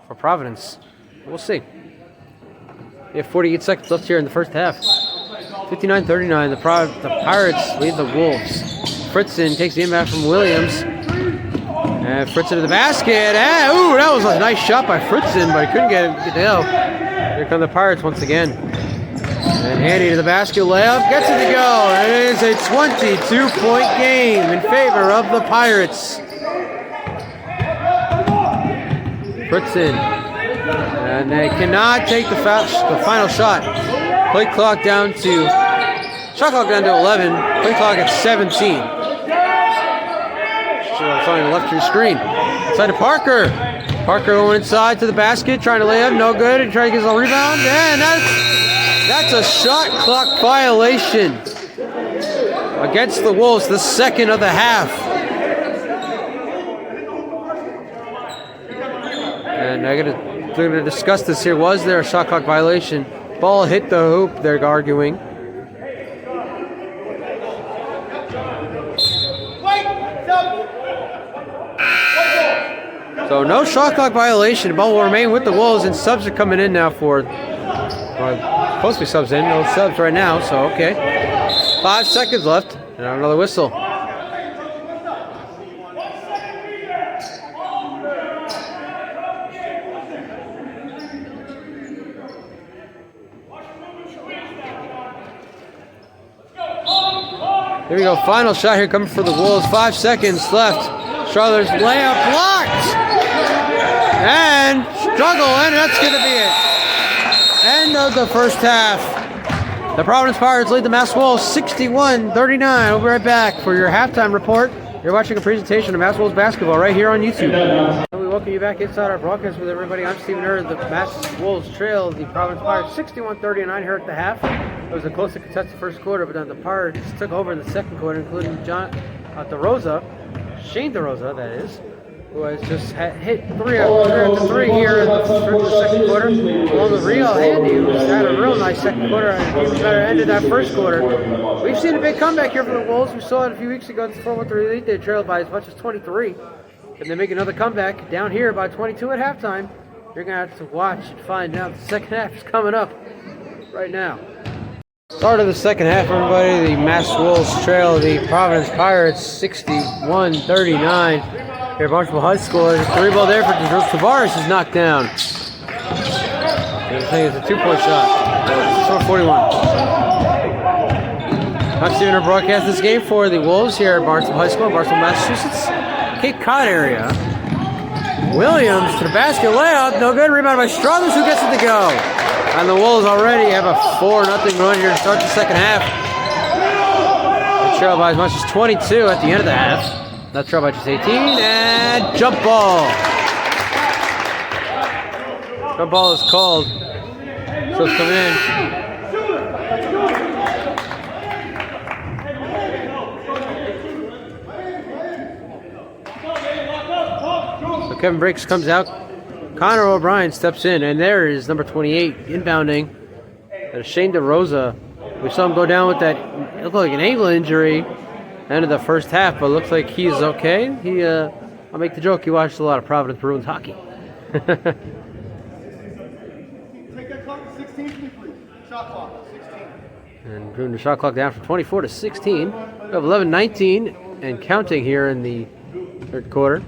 for Providence. We'll see. We have 48 seconds left here in the first half. 59-39. The Pirates lead the Wolves. Fritzen takes the inbound from Williams. And Fritzen to the basket. And, ooh, that was a nice shot by Fritzen, but he couldn't get it to go. Here come the Pirates once again. And Handy to the basket. Layup. Gets it to go. And it is a 22-point game in favor of the Pirates. Fritzen. And they cannot take the final shot. Shot clock down to 11. Play clock at 17. It's on the left of your screen. Inside to Parker. Parker going inside to the basket, trying to lay up, no good, and trying to get a rebound. And that's a shot clock violation against the Wolves, the second of the half. And they're gonna discuss this here. Was there a shot clock violation? Ball hit the hoop, they're arguing. So no shot clock violation. The ball will remain with the Wolves, and subs are coming in now for Well, supposed to be subs in. No subs right now, so okay. 5 seconds left. And another whistle. Here we go. Final shot here coming for the Wolves. 5 seconds left. Struthers layup blocked. And struggle, and that's going to be it. End of the first half. The Providence Pirates lead the Mass Wolves 61-39. We'll be right back for your halftime report. You're watching a presentation of Mass Wolves basketball right here on YouTube. We welcome you back inside our broadcast with everybody. I'm Stephen Hurd. The Mass Wolves trail the Providence Pirates 61-39 here at the half. It was a closely contested first quarter, but then the Pirates took over in the second quarter, including Shane DeRosa, that is, who has just hit 3 after 3 here in the second quarter. Along with Real Handy, who's had a real nice second quarter and even better ended that first quarter. We've seen a big comeback here for the Wolves. We saw it a few weeks ago before with the Elite. They trailed by as much as 23. And they make another comeback down here by 22 at halftime. You're going to have to watch and find out. The second half is coming up right now. Start of the second half, everybody. The Mass Wolves trail the Providence Pirates 61-39. Here at Barnstable High School, there's a 3 ball there for Tavares is knocked down. I think it's a 2-point shot. It's 41. I'm Stephen Hurd broadcast this game for the Wolves here at Barnstable High School, Barnstable, Massachusetts, Cape Cod area. Williams to the basket layup, no good. Rebound by Struthers, who gets it to go. And the Wolves already have a 4-0 run here to start the second half. They trail by as much as 22 at the end of the half. That trail by just 18, and jump ball. Jump ball is called. So it's coming in. So Kevin Briggs comes out. Connor O'Brien steps in, and there is number 28 inbounding. Shane DeRosa. We saw him go down with that, it looked like an ankle injury. End of the first half, but it looks like he's okay. I'll make the joke, he watched a lot of Providence Bruins hockey. Take that clock to 16, please. Shot clock, 16. And bringing the shot clock down from 24 to 16. We have 11-19 and counting here in the third quarter.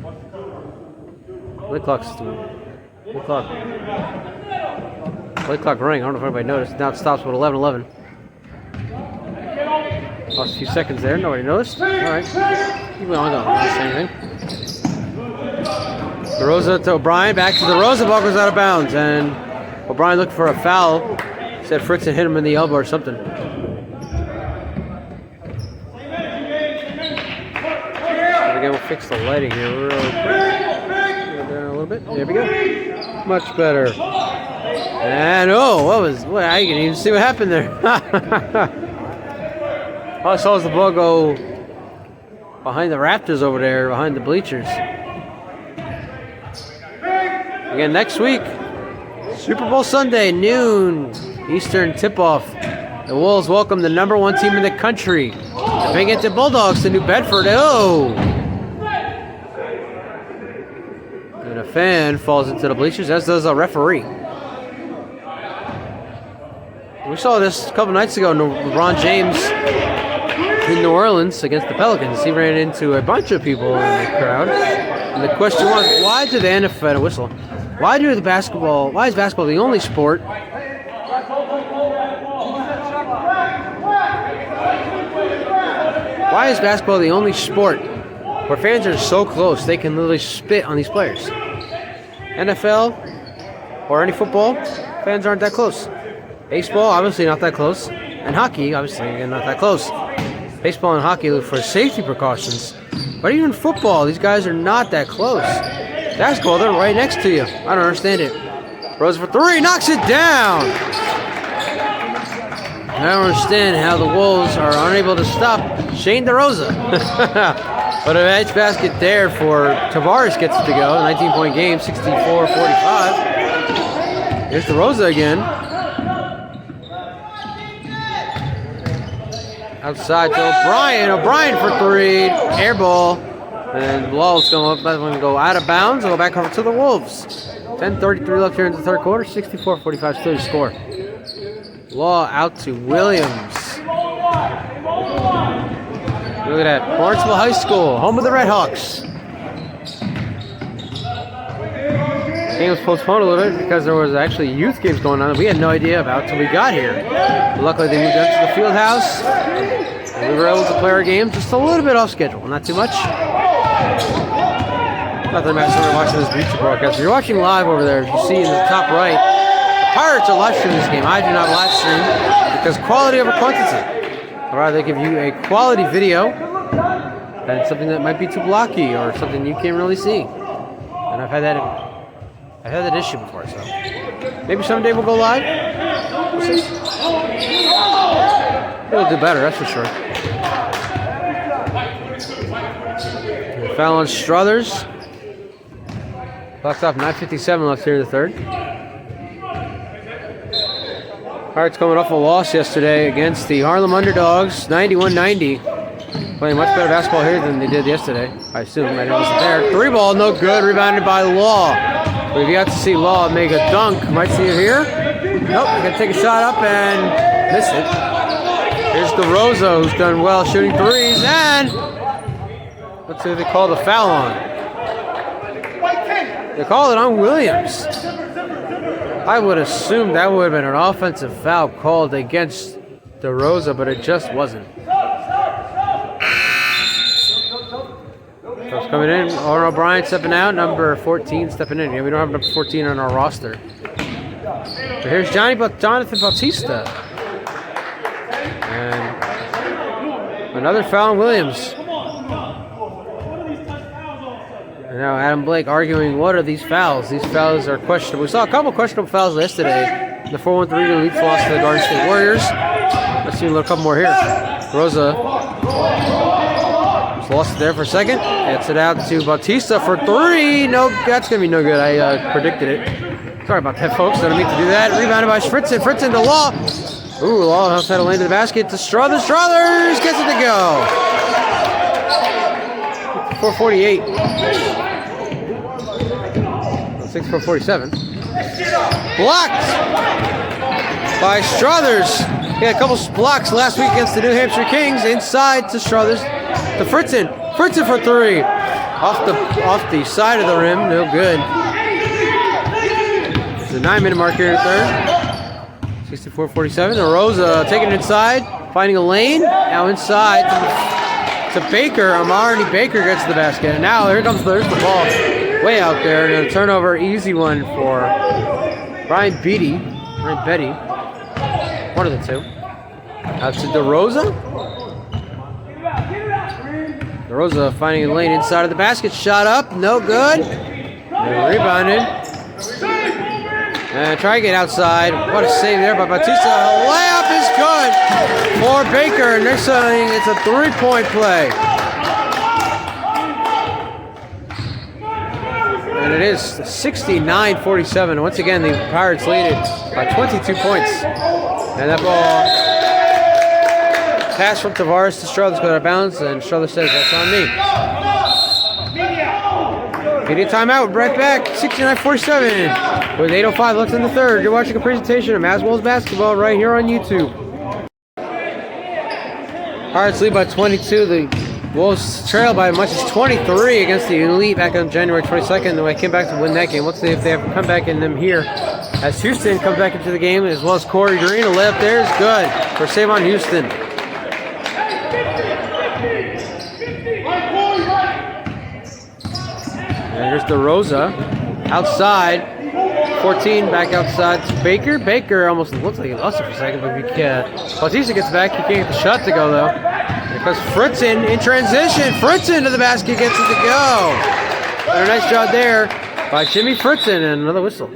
Play clock running. I don't know if anybody noticed. Now it stops with 11-11. Lost a few seconds there. Nobody noticed. All right. Keep on going. Not saying anything. DeRosa to O'Brien. Back to DeRosa. Ball goes out of bounds. And O'Brien looked for a foul. Said Fritzen hit him in the elbow or something. Again, we'll fix the lighting here real quick. Down a little bit. There we go. Much better. And I can even see what happened there. All I saw was the ball go behind the Raptors over there, behind the bleachers. Again, next week, Super Bowl Sunday, noon, Eastern tip-off. The Wolves welcome the number 1 team in the country, the Binghamton Bulldogs, to New Bedford. Oh! And a fan falls into the bleachers, as does a referee. We saw this a couple nights ago. LeBron James in New Orleans against the Pelicans. He ran into a bunch of people in the crowd. And the question was, why do the NFL whistle? Why is basketball the only sport where fans are so close they can literally spit on these players? NFL or any football, fans aren't that close. Baseball, obviously not that close. And hockey, obviously, again, not that close. Baseball and hockey look for safety precautions. But even football, these guys are not that close. Basketball, they're right next to you. I don't understand it. Rose for 3, knocks it down. I don't understand how the Wolves are unable to stop Shane DeRosa. But an edge basket there for Tavares gets it to go. 19-point game, 64-45. Here's DeRosa again. Outside to O'Brien. O'Brien for 3. Air ball. And the ball is going to go out of bounds. It'll go back over to the Wolves. 10:33 left here in the third quarter. 64-45 still to score. Law out to Williams. Look at that. Barnesville High School, home of the Redhawks. Game was postponed a little bit because there was actually youth games going on that we had no idea about until we got here. Luckily, they moved up to the field house, and we were able to play our game just a little bit off schedule, not too much. Not that I'm actually watching this YouTube broadcast. If you're watching live over there, you see in the top right, the Pirates are live streaming this game. I do not live stream because quality over quantity. I'd rather give you a quality video than something that might be too blocky or something you can't really see. And I've had that issue before, so maybe someday we'll go live. We'll see. It'll do better, that's for sure. Foul on Struthers. Clock's off, 9:57 left here in the third. Pirates coming off a loss yesterday against the Harlem Underdogs, 91-90. Playing much better basketball here than they did yesterday, I assume. I didn't listen there. 3-ball, no good. Rebounded by Law. We've got to see Law make a dunk. Might see it here. Nope, gonna take a shot up and miss it. Here's DeRosa, who's done well shooting threes, and let's see what they call the foul on. They call it on Williams. I would assume that would have been an offensive foul called against DeRosa, but it just wasn't. First coming in, Oren O'Brien stepping out, number 14 stepping in. Yeah, we don't have number 14 on our roster. But here's Jonathan Bautista. And another foul on Williams. And now Adam Blake arguing, what are these fouls? These fouls are questionable. We saw a couple questionable fouls yesterday. The 4-1-3 Elite loss to the Garden State Warriors. Let's see a couple more here. Rosa just lost it there for a second. Gets it out to Bautista for three. No, that's going to be no good. I predicted it. Sorry about that, folks. Didn't mean to do that. Rebounded by Fritzen. Fritzen to Law. Ooh, Law has had a lane to the basket to Struthers. Struthers gets it to go. 4:48. 6:47. Blocked by Struthers. He had a couple blocks last week against the New Hampshire Kings. Inside to Struthers. To Fritzen. Fritzen for three. Off the side of the rim. No good. It's a 9-minute mark here in the third. 64-47. DeRosa taking it inside. Finding a lane. Now inside to Baker. Amari Baker gets the basket. And now there's the ball. Way out there, and a turnover, easy one for Brian Betty, one of the two. Out to DeRosa. DeRosa finding a lane inside of the basket, shot up, no good. And rebounded. And try to get outside. What a save there by Bautista. Layup is good for Baker, and they're saying it's a three-point play. And it is 69-47. Once again, the Pirates lead it by 22 points. And that ball pass from Tavares to Struthers got out of bounds, and Struthers says, that's on me. Media timeout, we're right back. 69-47 with 8:05 left in the third. You're watching a presentation of Maswell's basketball right here on YouTube. Pirates lead by 22. The Wolves trail by as much as 23 against the Elite back on January 22nd. They came back to win that game. Let's see if they have come back in them here. As Houston comes back into the game, as well as Corey Green. A layup there is good for Savon Houston. And here's DeRosa outside. 14 back outside to Baker. Baker almost looks like he lost it for a second, but Bautista gets back. He can't get the shot to go though. Because Fritzen in transition. Fritzen to the basket, gets it to go. And a nice job there by Jimmy Fritzen, and another whistle.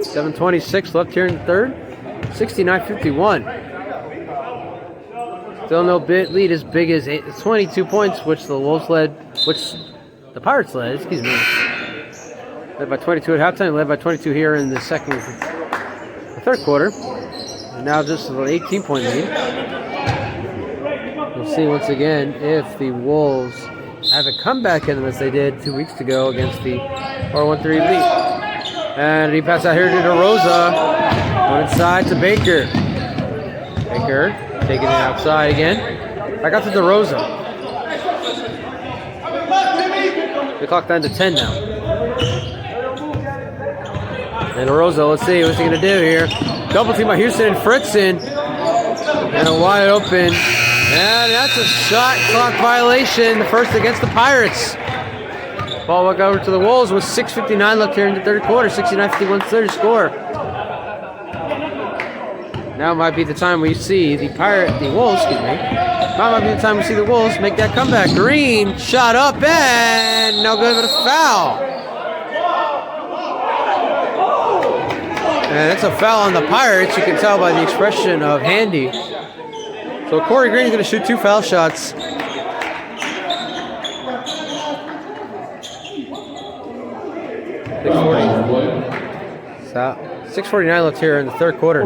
.726 left here in the third. 69-51. Still no lead as big as 22 points, which the Wolves led, which the Pirates led, excuse me. Led by 22 at halftime, led by 22 here in the third quarter. And now just an 18-point lead. We'll see once again if the Wolves have a comeback in them as they did 2 weeks ago against the 4-1-3 Elite. And he passed out here to DeRosa. Going inside to Baker. Baker taking it outside again. Back out to DeRosa. The clock down to 10 now. And DeRosa, let's see what's he going to do here. Double team by Houston and Fritzen. And a wide open. And that's a shot clock violation. The first against the Pirates. Ball back over to the Wolves with 6:59 left here in the third quarter. 69-51 third score. Now might be the time we see the Wolves, Now might be the time we see the Wolves make that comeback. Green shot up and no good, but a foul. And it's a foul on the Pirates. You can tell by the expression of Handy. So Corey Green's going to shoot 2 foul shots. 6:49 left here in the third quarter.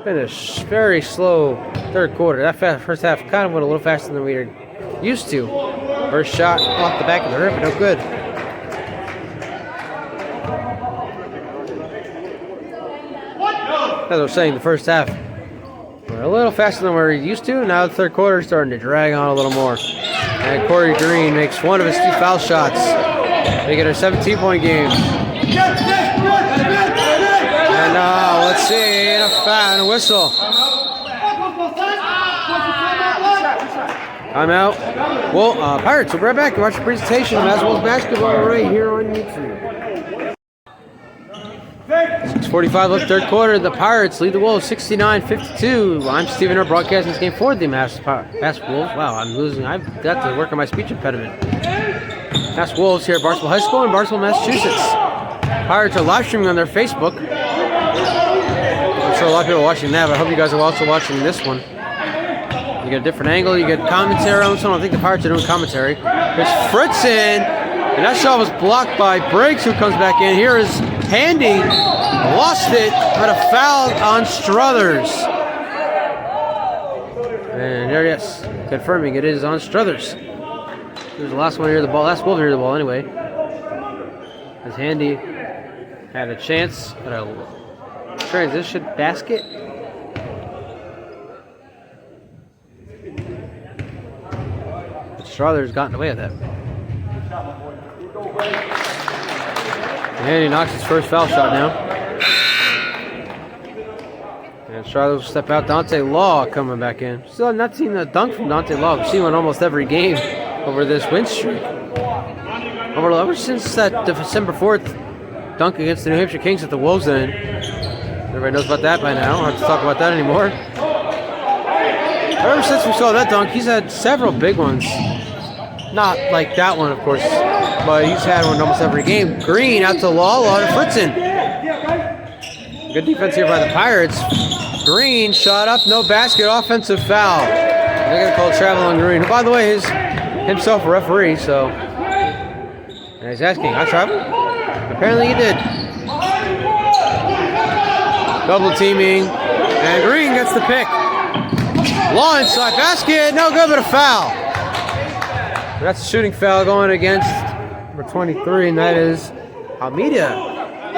Been a very slow third quarter. That first half kind of went a little faster than we were used to. First shot off the back of the rim, no good. As I was saying, the first half we're a little faster than we're used to. Now the third quarter is starting to drag on a little more. And Corey Green makes one of his 2 foul shots, making it a 17-point game. And let's see, and a foul and a whistle. Timeout. Well, Pirates, we'll be right back and watch the presentation of Mass Wolves basketball right here on YouTube. 6:45 left third quarter. The Pirates lead the Wolves 69-52. I'm Stephen Earp broadcasting this game for the Mass Wolves. Wow, I'm losing. I've got to work on my speech impediment. Mass Wolves here at Barnstable High School in Barnstable, Massachusetts. Pirates are live streaming on their Facebook. I'm sure a lot of people are watching that, but I hope you guys are also watching this one. You get a different angle, you get commentary on this one. I think the Pirates are doing commentary. There's Fritzen, and that shot was blocked by Briggs, who comes back in. Here is Handy, lost it, but a foul on Struthers. And there, yes, confirming it is on Struthers. There's the last one here, the ball, last Wolf here, the ball anyway. As Handy had a chance at a transition basket. But Struthers got in the way of that. And he knocks his first foul shot now. And Struthers will step out. Dante Law coming back in. Still have not seen a dunk from Dante Law. We've seen one almost every game over this win streak. Ever since that December 4th dunk against the New Hampshire Kings at the Wolves then. Everybody knows about that by now. I don't have to talk about that anymore. Ever since we saw that dunk, he's had several big ones. Not like that one, of course, but he's had one almost every game. Green out to Law to Fritzen. Good defense here by the Pirates. Green shot up, no basket, offensive foul. They're going to call travel on Green. By the way, he's himself a referee, so. And he's asking, I travel? Apparently he did. Double teaming, and Green gets the pick. Law inside basket, no good, but a foul. That's a shooting foul going against number 23, and that is Almeida.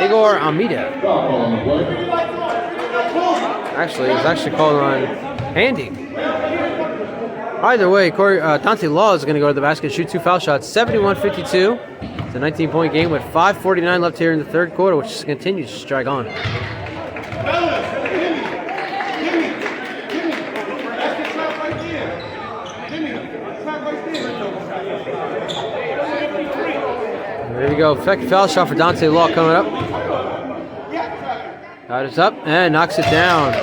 Igor Almeida. Actually, it was actually called on Handy. Either way, Dante Law is going to go to the basket, shoot 2 foul shots, 71-52. It's a 19-point game with 5:49 left here in the third quarter, which continues to drag on. There you go. Second foul shot for Dante Law coming up. Got it up and knocks it down.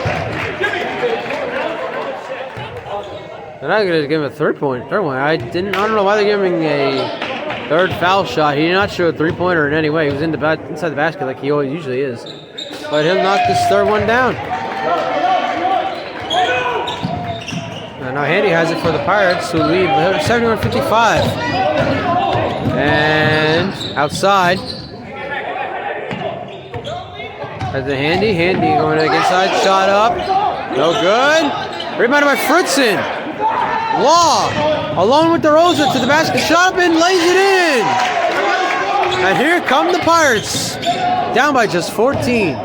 They're not going to give him a third one. I don't know why they're giving a third foul shot. He did not show a 3-pointer in any way. He was inside the basket like he always usually is. But he'll knock this third one down. And now Handy has it for the Pirates, who lead 71-55. And outside. Has the Handy going to the inside, shot up. No good. Rebounded by Fritzen. Law, alone with DeRosa to the basket, shot up and lays it in. And here come the Pirates, down by just 14.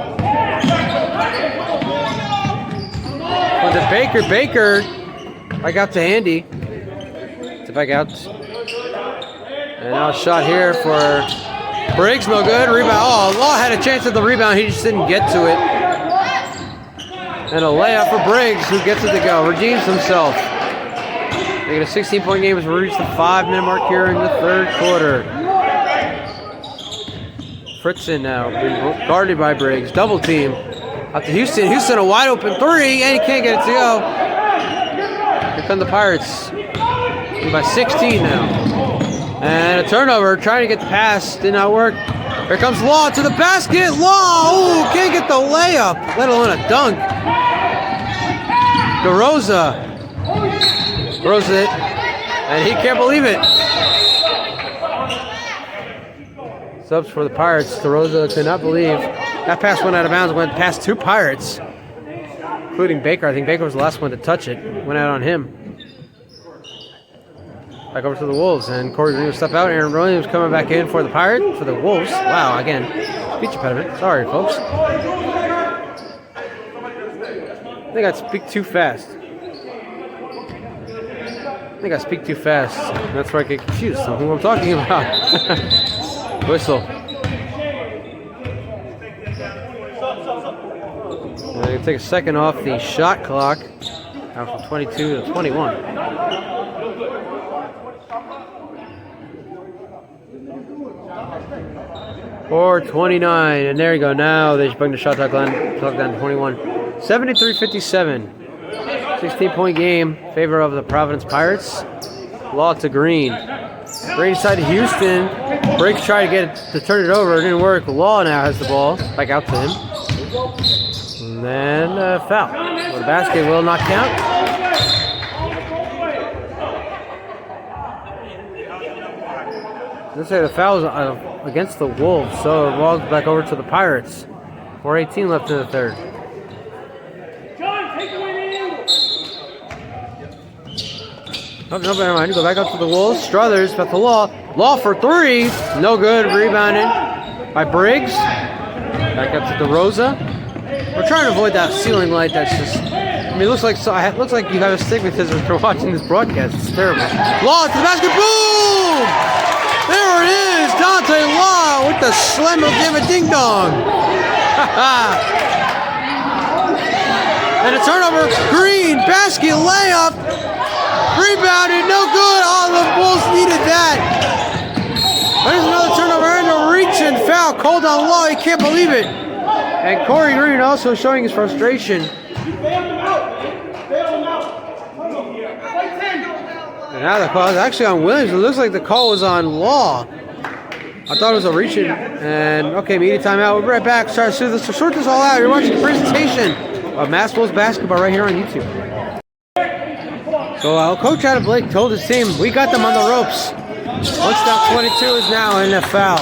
For the Baker, back out to Andy. To back out. And now a shot here for Briggs, no good. Rebound. Oh, Law had a chance at the rebound. He just didn't get to it. And a layup for Briggs, who gets it to go. Redeems himself. Making a 16-point game as we reach the 5-minute mark here in the third quarter. Fritzen now being guarded by Briggs. Double team. Out to Houston. Houston a wide open three, and he can't get it to go. Here come the Pirates. By 16 now. And a turnover, trying to get the pass, did not work. Here comes Law to the basket. Law, ooh, can't get the layup, let alone a dunk. DeRosa throws it, and he can't believe it. Subs for the Pirates. DeRosa could not believe that pass went out of bounds, went past two Pirates, including Baker. I think Baker was the last one to touch it. Went out on him. Back over to the Wolves, and Corey Green will step out. Aaron Williams coming back in for the Wolves. Wow, again, speech impediment. Sorry, folks. I think I speak too fast. That's where I get confused on who I'm talking about. Whistle. I'm going to take a second off the shot clock. Out from 22 to 21. Or 29, and there you go. Now they bring the shot clock down to 21. 73-57. 16-point game in favor of the Providence Pirates. Law to Green. Green side to Houston. Briggs tried to get it to turn it over. It didn't work. Law now has the ball. Back out to him. And then foul. Well, the basket will not count. Let's say the foul is against the Wolves, so it rolls back over to the Pirates. 4:18 left in the third. Oh, no, never mind. Go back up to the Wolves. Struthers, but the Law. Law for three. No good. Rebounded by Briggs. Back up to DeRosa. We're trying to avoid that ceiling light that's just... I mean, it looks like you have astigmatism for watching this broadcast. It's terrible. Law to the basket. Boom! There it is. Dante Law with the slam of a ding-dong. And a turnover. Green. Basket layup. Rebounded, no good. Oh, the Bulls needed that. There's another turnover and a reach and foul called on Law. He can't believe it. And Corey Green also showing his frustration. And now the call is actually on Williams. It looks like the call was on Law. I thought it was a reach and okay, media timeout. We'll be right back. Try to sort this all out. You're watching the presentation of Mass Wolves basketball right here on YouTube. So Coach Adam Blake told his team, we got them on the ropes. Once down 22 is now in a foul.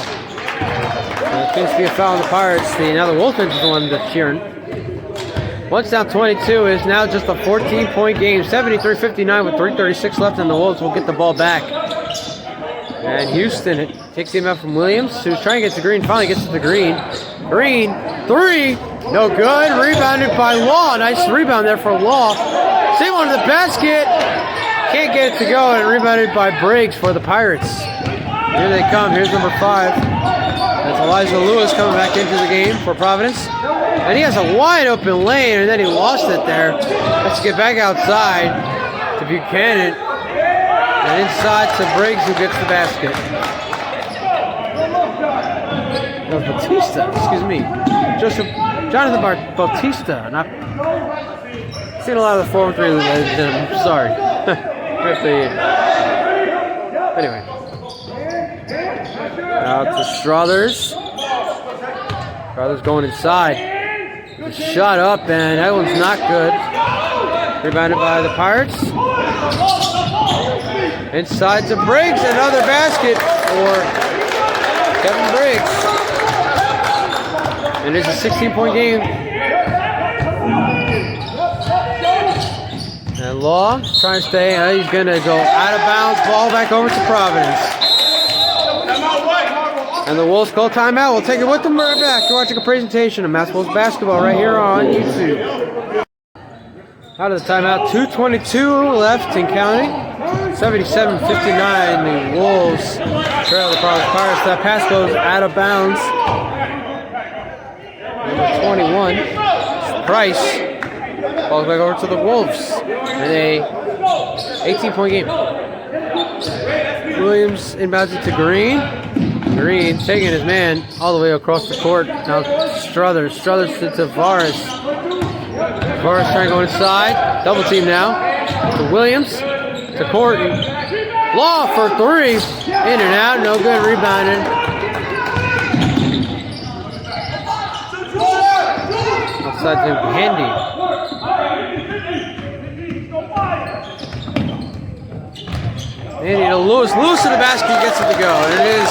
It seems to be a foul on the Pirates. Now the Wolfens is the one that's cheering. Once down 22 is now just a 14-point game. 73-59 with 3:36 left, and the Wolves will get the ball back. And Houston takes him out from Williams, who's trying to get to Green. Finally gets it to Green. Green, three, no good. Rebounded by Law. Nice rebound there for Law. Same one to the basket. Can't get it to go, and rebounded by Briggs for the Pirates. Here they come. Here's number 5. That's Elijah Lewis coming back into the game for Providence. And he has a wide open lane, and then he lost it there. Let's get back outside to Buchanan. And inside to Briggs, who gets the basket. No, Bautista, excuse me. Jonathan Bautista, not... Seen a lot of the 4-3 ladies and gentlemen. I'm sorry. Anyway. Out to Struthers. Struthers going inside. Shot up, and that one's not good. Rebounded by the Pirates. Inside to Briggs. Another basket for Kevin Briggs. And it's a 16-point game. And Law trying to stay. He's going to go out of bounds. Ball back over to Providence. And the Wolves call timeout. We'll take it with them right back. You're watching a presentation of Mass Wolves basketball right here on YouTube. Out of the timeout, 2:22 left in counting. 77-59. The Wolves trail the Providence Pirates. That pass goes out of bounds. Number 21, Price. Ball back over to the Wolves in a 18-point game. Williams inbounds it to Green. Green taking his man all the way across the court. Now Struthers. Struthers to Tavares. Tavares trying to go inside. Double team now. To Williams. To Courtney. Law for three. In and out. No good. Rebounded. Outside to Handy. Handy to Lewis. Lewis to the basket. Gets it to go. And it is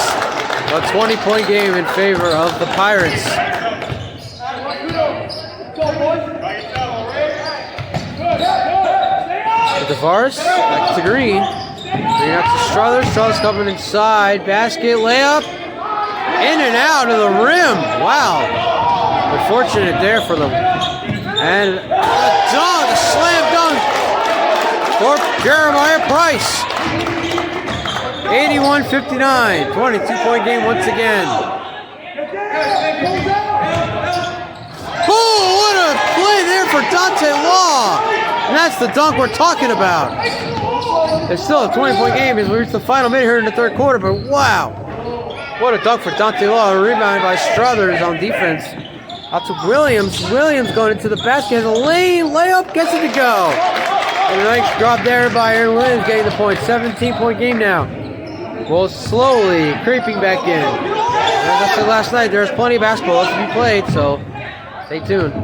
a 20-point game in favor of the Pirates. Tavares, back to Green. Green out to Struthers. Struthers coming inside. Basket, layup. In and out of the rim. Wow. Unfortunate there for them. And a dunk, a slam dunk for Jeremiah Price. 81-59. 22-point game once again. Oh, what a play there for Dante Law. And that's the dunk we're talking about. It's still a 20-point game as we reach the final minute here in the third quarter, but wow. What a dunk for Dante Law. A rebound by Struthers on defense. Out to Williams. Williams going into the basket. Has a lane. Layup. Gets it to go. And a nice drop there by Aaron Williams getting the point. 17-point game now. Well, slowly creeping back in. And as I said last night, there's plenty of basketball left to be played, so stay tuned.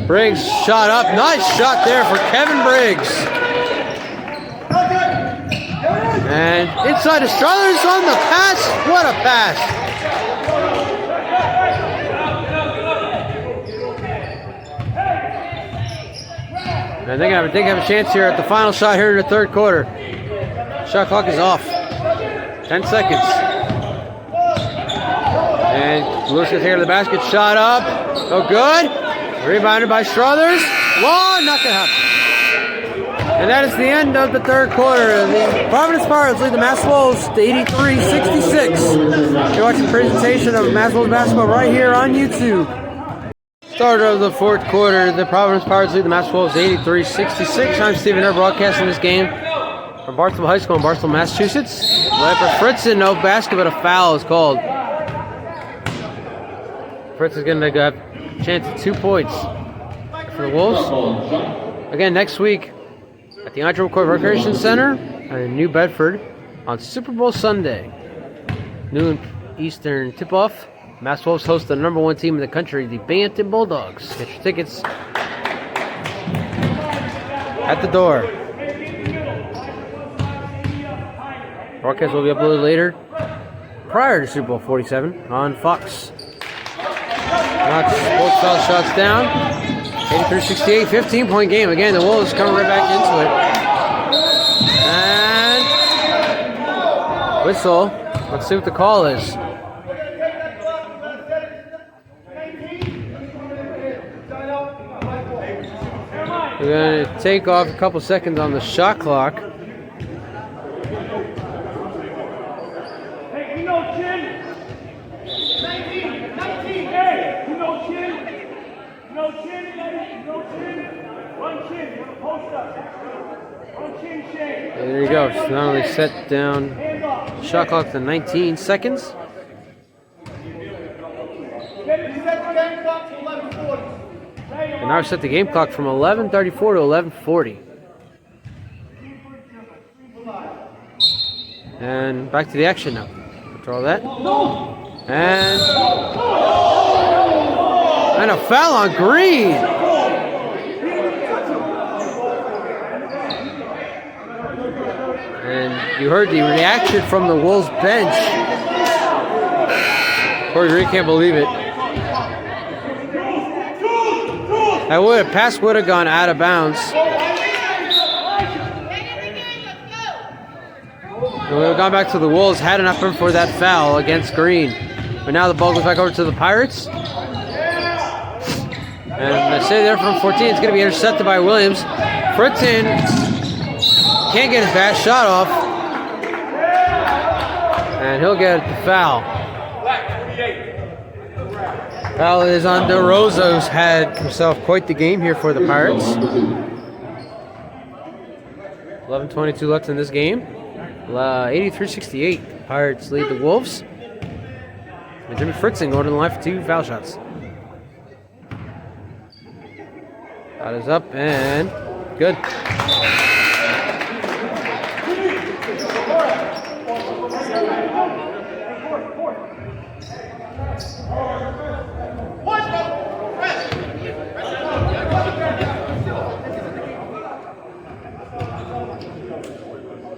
Briggs shot up. Nice shot there for Kevin Briggs. And inside to Struthers on the pass. What a pass. And they have a chance here at the final shot here in the third quarter. Shot clock is off. 10 seconds. And Lewis gets here to the basket. Shot up. No good. Rebounded by Struthers. Law, not gonna happen. And that is the end of the third quarter. The Providence Pirates lead the Mass Wolves to 83-66. You're watching the presentation of Mass Wolves basketball right here on YouTube. Start of the fourth quarter, the Providence Pirates lead the Mass Wolves 83-66. I'm Stephen Erb broadcasting this game from Barnstable High School in Barnstable, Massachusetts. Leopard Fritzen, no basket, but a foul is called. Fritz is going to have a chance at 2 points for the Wolves. Again, next week at the Andre McCoy Recreation Center in New Bedford on Super Bowl Sunday. Noon Eastern tip-off. Mass Wolves host the number one team in the country, the Bantam Bulldogs. Get your tickets at the door. Broadcast will be uploaded later, prior to Super Bowl 47 on Fox. Knocks both foul shots down. 83-68, 15-point game. Again, the Wolves coming right back into it. And whistle. Let's see what the call is. We're going to take off a couple seconds on the shot clock. There you go. So not only set down shot clock to 19 seconds. And now set the game clock from 11:34 to 11:40. And back to the action now. Control that. And a foul on Green. And you heard the reaction from the Wolves bench. Corey Green can't believe it. Pass would have gone out of bounds. It would have gone back to the Wolves, had enough room for that foul against Green. But now the ball goes back over to the Pirates. And they say there from 14, it's going to be intercepted by Williams. Fritzen can't get his bad shot off. And he'll get the foul. Foul is on DeRosa, who's had himself quite the game here for the Pirates. 11:22 left in this game. 83-68. Pirates lead the Wolves. And Jimmy Fritzen going to the line for 2 foul shots. That is up and good.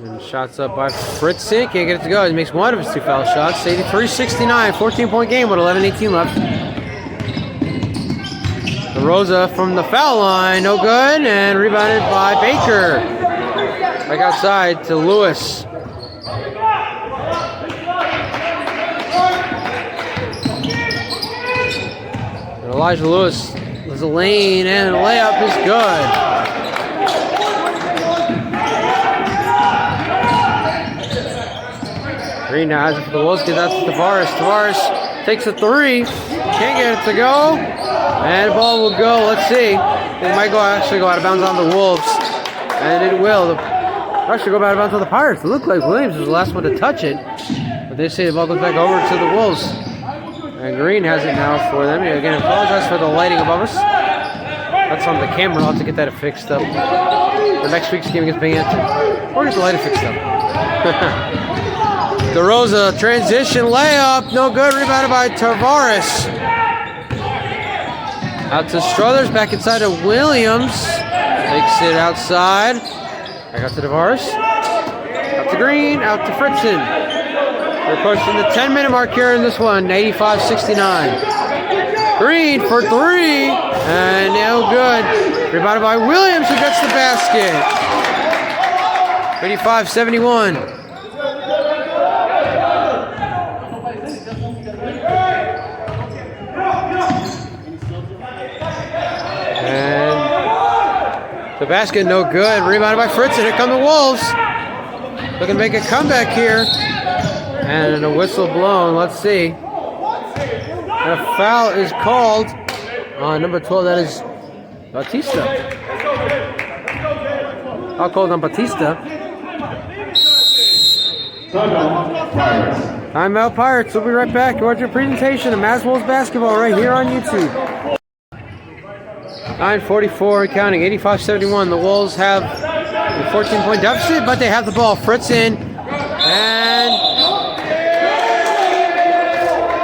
And shots up by Fritzen. Can't get it to go. He makes one of his 2 foul shots. 83-69. 14-point game with 11:18 left. Rosa from the foul line, no good, and rebounded by Baker. Back outside to Lewis. And Elijah Lewis was a lane, and the layup is good. Green now has it for the Wolves. Get that to Tavares. Tavares takes a 3, can't get it to go. And the ball will go, let's see. It might actually go out of bounds on the Wolves. And it will. Actually go out of bounds on the Pirates. It looked like Williams was the last one to touch it. But they say the ball goes back over to the Wolves. And Green has it now for them. Again, apologize for the lighting above us. That's on the camera. I'll have to get that fixed up. For next week's game against Binghamton. Or get the lighting fixed up. DeRosa, transition layup. No good. Rebounded by Tavares. Out to Struthers, back inside to Williams. Takes it outside. Back out to Tavares. Out to Green, out to Fritzen. We're approaching the 10-minute mark here in this one, 85-69. Green for 3, and no good. Rebounded by Williams, who gets the basket. 85-71. The basket no good. Rebounded by Fritzen. Here come the Wolves. Looking to make a comeback here. And a whistle blown. Let's see. And a foul is called on number 12. That is Batista. Foul called on Batista. Timeout Pirates. We'll be right back. Watch your presentation of Mass Wolves basketball right here on YouTube. 9:44 counting, 85-71. The Wolves have a 14-point deficit, but they have the ball. Fritzen, and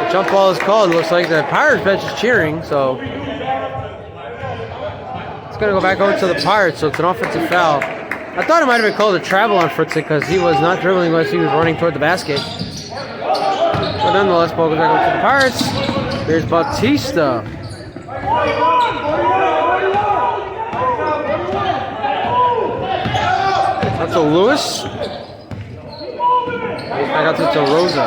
the jump ball is called. It looks like the Pirates bench is cheering, so it's going to go back over to the Pirates, so it's an offensive foul. I thought it might have been called a travel on Fritzen because he was not dribbling unless he was running toward the basket. But nonetheless, ball goes back over to the Pirates. There's Batista. That's a Lewis. Back out to DeRosa.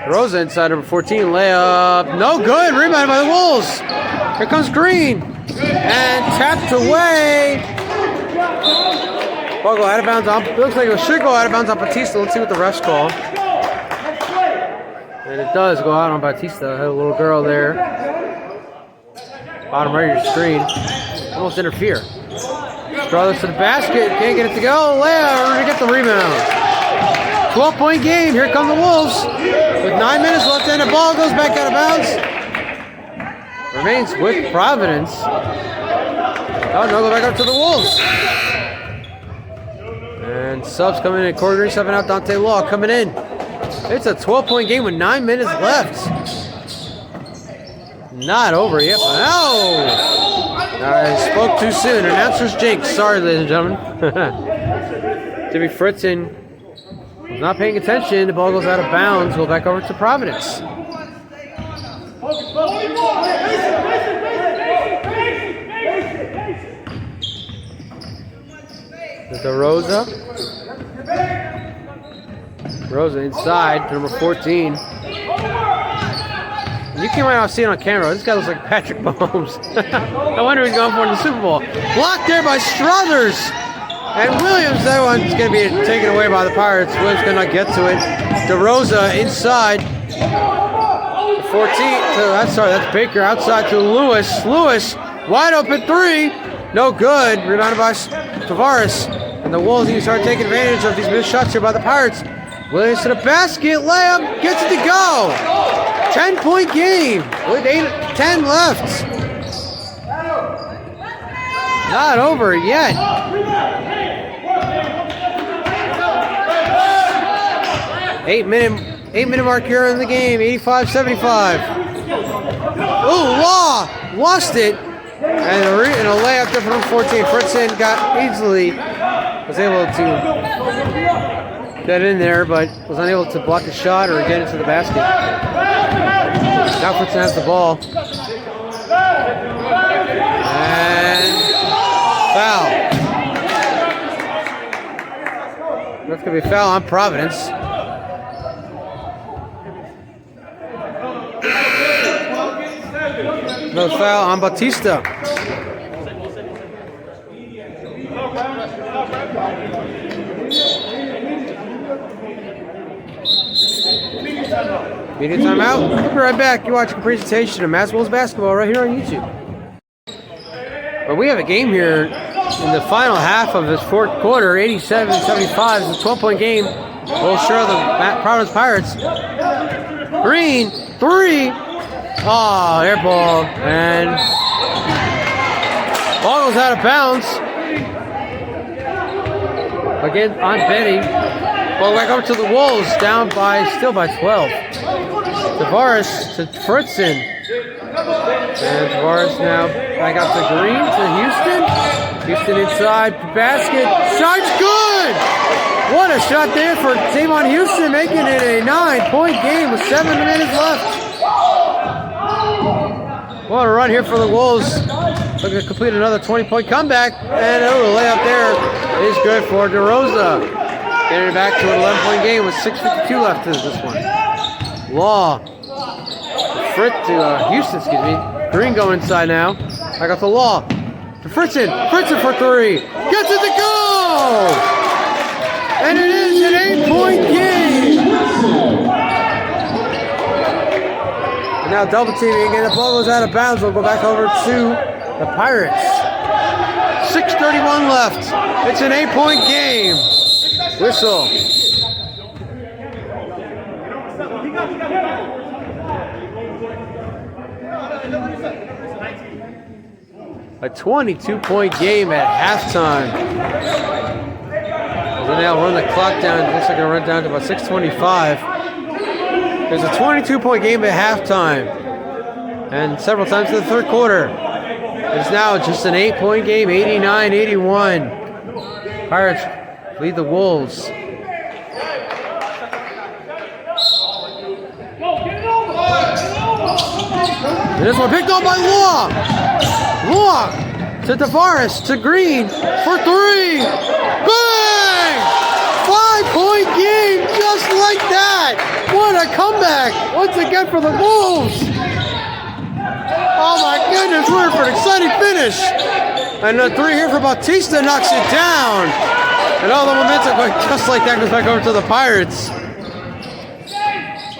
DeRosa inside number 14. Layup. No good. Rebounded by the Wolves. Here comes Green. And tapped away. Ball go out of bounds on. It looks like it should go out of bounds on Batista. Let's see what the refs call. And it does go out on Batista. Had a little girl there. Bottom right of your screen. Almost interfere. Struthers to the basket. Can't get it to go. Layup to get the rebound. 12-point game. Here come the Wolves. With 9 minutes left and the ball goes back out of bounds. Remains with Providence. Oh, no, go back up to the Wolves. And subs coming in. Corey Green subbing out. Dante Law coming in. It's a 12-point game with 9 minutes left. Not over yet. No! I spoke too soon. Announcer's jinx. Sorry, ladies and gentlemen. Jimmy Fritzen was not paying attention. The ball goes out of bounds. Go back over to Providence. DeRosa. Rosa inside to number 14. You can right now see it on camera. This guy looks like Patrick Mahomes. I wonder who's going for in the Super Bowl. Blocked there by Struthers. And Williams, that one's going to be taken away by the Pirates. Williams could not get to it. DeRosa inside. 14. That's Baker outside to Lewis. Lewis wide open three. No good. Rebounded by Tavares. And the Wolves need to start taking advantage of these missed shots here by the Pirates. Williams to the basket. Layup. Gets it to go. 10-point game with 10 left. Not over yet. 8-minute mark here in the game. 85-75. Ooh, Law lost it. And a layup there from 14. Fritzen was able to get in there, but was unable to block a shot or get into the basket. Now Fritzen has the ball. And foul. That's going to be a foul on Providence. No foul on Batista. Media timeout. We'll be right back. You're watching a presentation of Mass Wolves basketball right here on YouTube. But we have a game here in the final half of this fourth quarter. 87-75 is a 12-point game. We'll show the Providence Pirates. Green, three. Oh, air ball. And ball goes out of bounds. Again on Betty. Ball back over to the Wolves, still by 12. Tavares to Fritzen. And Tavares now back out to Green to Houston. Houston inside basket. Shot's good! What a shot there for Tavon Houston, making it a 9-point game with 7 minutes left. What a run here for the Wolves. Looking to complete another 20-point comeback. And the layup there is good for DeRosa. Getting it back to an 11-point game with 6:52 left in this one. Law. Houston, excuse me. Green going inside now. Back up to Law. To Fritzen. Fritzen for three. Gets it to go! And it is an 8-point game. And now double teaming again. The ball goes out of bounds. We'll go back over to the Pirates. 6:31 left. It's an 8-point game. Whistle. A 22-point game at halftime. So now run the clock down. Looks like it'll run down to about 6:25. There's a 22-point game at halftime. And several times in the third quarter. It's now just an 8-point game, 89-81. Pirates lead the Wolves. And this one picked up by Law. Law to Tavares to Green for three. Bang! 5-point game just like that. What a comeback once again for the Wolves. Oh my goodness, we're in for an exciting finish. And the three here for Bautista knocks it down. And all the momentum going just like that goes back over to the Pirates.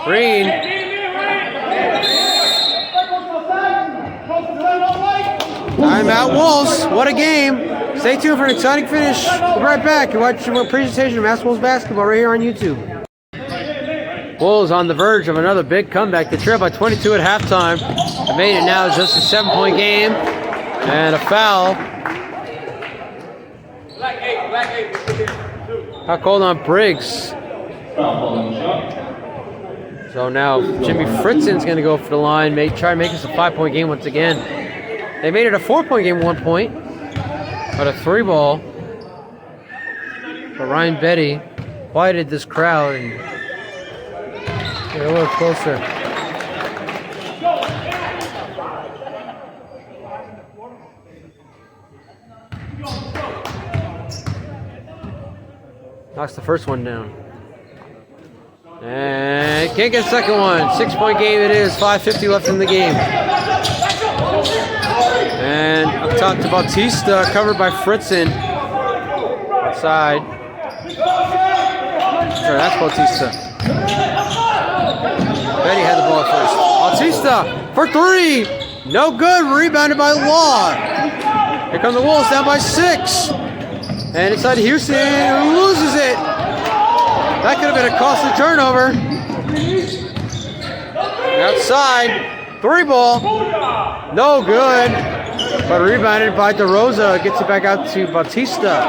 Green. Timeout Wolves. What a game. Stay tuned for an exciting finish. We'll be right back. You're watching a presentation of Mass Wolves basketball right here on YouTube. Wolves on the verge of another big comeback. They trail by 22 at halftime. They made it now just a 7-point game. And a foul. How cold on Briggs. So now Jimmy Fritzen's going to go for the line, try to make this a 5-point game once again. They made it a 4-point game at 1 point, but a 3-ball. But Ryan Betty quieted this crowd and get a little closer. Knocks the first one down. And can't get a second one. 6-point game it is. 5:50 left in the game. And up top to Bautista, covered by Fritzen. Outside. Sorry, that's Bautista. Betty had the ball first. Bautista for three. No good. Rebounded by Law. Here come the Wolves down by 6. And inside Houston, who loses it. That could have been a costly turnover. Outside, 3-ball. No good. But rebounded by DeRosa. Gets it back out to Bautista.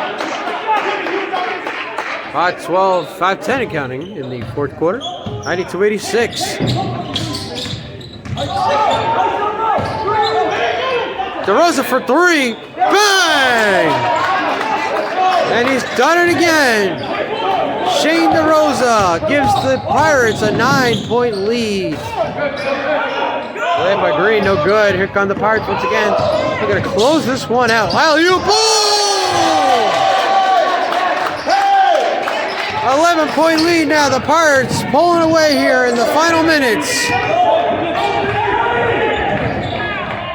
5-12, 5-10 and counting in the fourth quarter. 92-86. DeRosa for three. Bang! And he's done it again. Shane DeRosa gives the Pirates a 9-point lead. Played by Green, no good. Here come the Pirates once again. They're going to close this one out. Alley-oop! 11-point lead now. The Pirates pulling away here in the final minutes.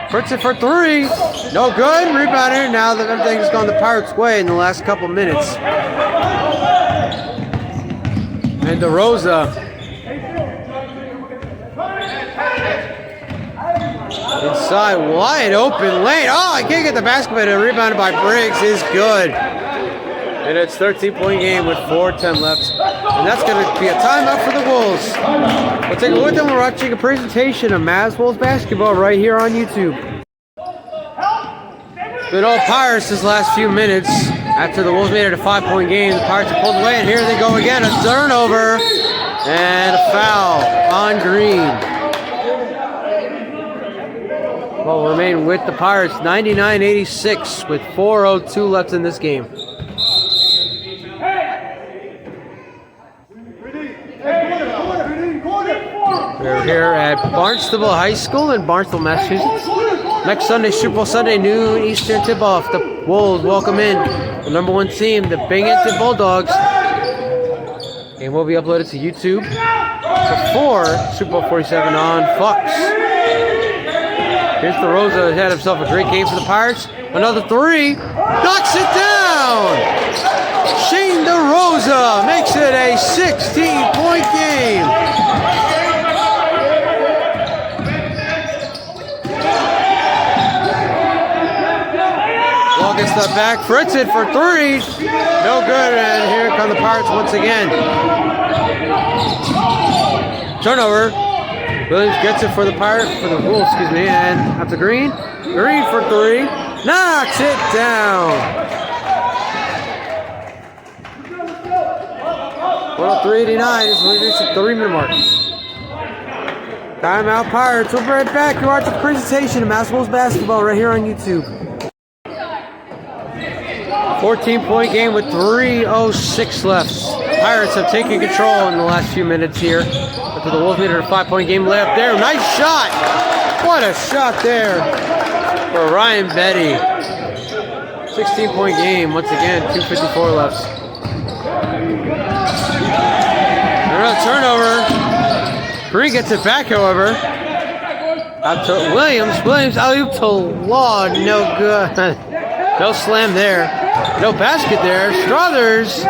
Fritzen for three. No good. Rebounder. Now that everything's gone the Pirates' way in the last couple minutes. And DeRosa. Inside, wide open lane. Oh, I can't get the basket, but a rebound by Briggs is good. And it's 13-point game with 4:10 left. And that's going to be a timeout for the Wolves. We'll take a look at them. We're watching a presentation of Mavs Wolves basketball right here on YouTube. It's been all Pirates this last few minutes. After the Wolves made it a 5-point game, the Pirates have pulled away, and here they go again. A turnover and a foul on Green. Well, we'll remain with the Pirates, 99-86 with 4:02 left in this game. We're here at Barnstable High School in Barnstable, Massachusetts. Next Sunday, Super Bowl Sunday, noon Eastern tip-off. The Wolves welcome in the number 1 team, the Binghamton Bulldogs. Game will be uploaded to YouTube before Super Bowl 47 on Fox. Here's DeRosa, had himself a great game for the Pirates. Another three, knocks it down! Shane DeRosa makes it a 16-point game. Ball gets that back, Fritzen for three, no good, and here come the Pirates once again. Turnover. Williams gets it for the Wolves, excuse me, and after Green for three, knocks it down. 103-89 as we reach the 3-minute mark. Timeout Pirates. We'll be right back. You're watching the presentation of Mavs Wolves basketball right here on YouTube. 14-point game with 3:06 left. Pirates have taken control in the last few minutes here. After the Wolves made it a 5-point game left there. Nice shot! What a shot there for Ryan Betty. 16-point game once again. 2:54 left. Another turnover. Green gets it back, however. Out to Williams. Williams alley-oop to Law. No good. No slam there. No basket there. Struthers.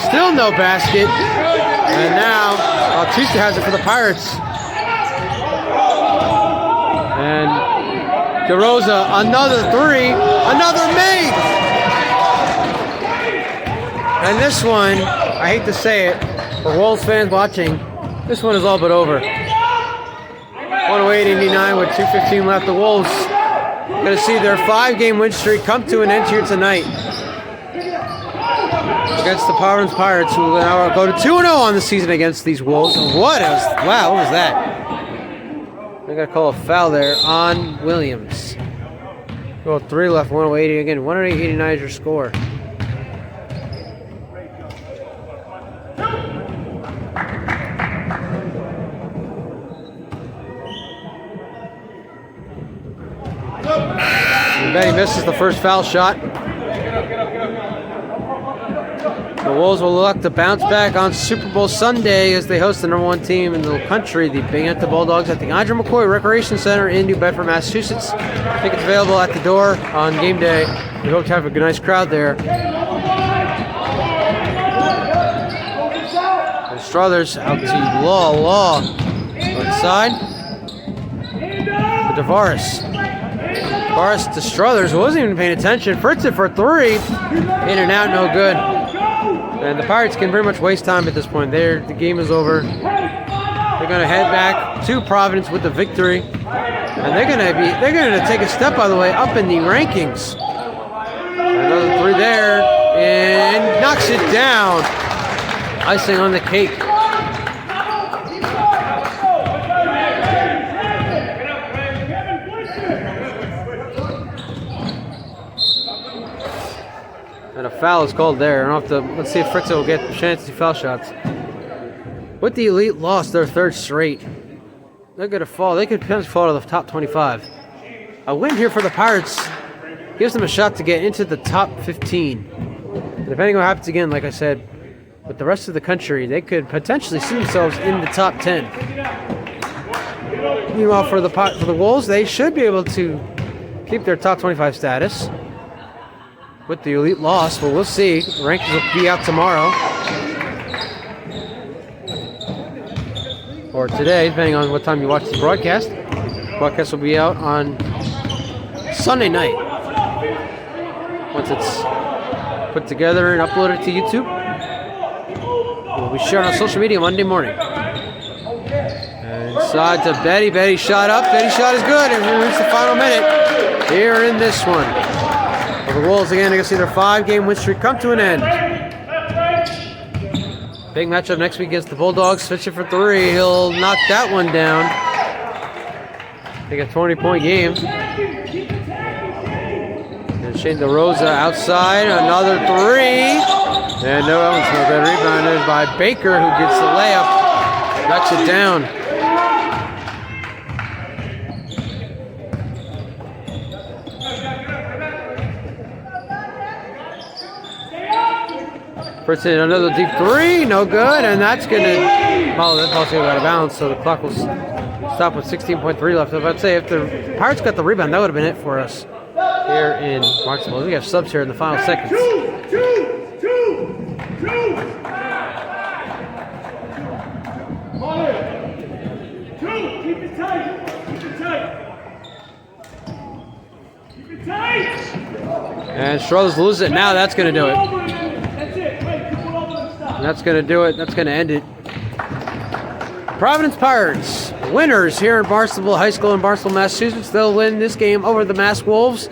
Still no basket. And now Bautista has it for the Pirates. And DeRosa, another three. Another make. And this one, I hate to say it, for Wolves fans watching, this one is all but over. 108-89 with 2:15 left. The Wolves going to see their 5-game win streak come to an end here tonight against the Providence Pirates, who now go to 2-0 on the season against these Wolves. What was that? I got to call a foul there on Williams. Well, 3 left, 108 again. 108-89 is your score. Betty misses the first foul shot. The Wolves will look to bounce back on Super Bowl Sunday as they host the #1 team in the country, the Binghamton Bulldogs, at the Andre McCoy Recreation Center in New Bedford, Massachusetts. Tickets available at the door on game day. We hope to have a nice crowd there. And Struthers out to Law outside. To Tavares. Tavares to Struthers, who wasn't even paying attention. Fritz it for 3. In and out, no good. And the Pirates can pretty much waste time at this point. The game is over. They're going to head back to Providence with the victory, and they're going to take a step, by the way, up in the rankings. Another 3 there, and knocks it down. Icing on the cake. And a foul is called there. Let's see if Fritz will get a chance to foul shots. With the Elite loss, their 3rd straight, they're going to fall. They could potentially fall to the top 25. A win here for the Pirates gives them a shot to get into the top 15. And depending on what happens again, like I said, with the rest of the country, they could potentially see themselves in the top 10. Meanwhile, for the Wolves, they should be able to keep their top 25 status. With the Elite loss, well, we'll see. The rankings will be out tomorrow. Or today, depending on what time you watch the broadcast. The broadcast will be out on Sunday night. Once it's put together and uploaded to YouTube, it will be shared on social media Monday morning. And inside to Betty. Betty shot up. Betty shot is good. And we reach the final minute here in this one. The Wolves again, you can see their 5-game win streak come to an end. Big matchup next week against the Bulldogs. Switch it for 3. He'll knock that one down. Take a 20-point game. And Shane DeRosa outside. Another 3. And no, that one's no good. Rebounded by Baker, who gets the layup. Knocks it down. Fritz in another deep 3, no good, and that's going to, well, that's also out of bounds, so the clock will stop with 16.3 left. If I'd say if the Pirates got the rebound, that would have been it for us here in Barnstable. We have subs here in the final seconds. Keep it tight. And Struthers loses it. Now that's going to do it. That's going to do it. That's going to end it. Providence Pirates, winners here in Barnstable High School in Barnstable, Massachusetts. They'll win this game over the Mass Wolves.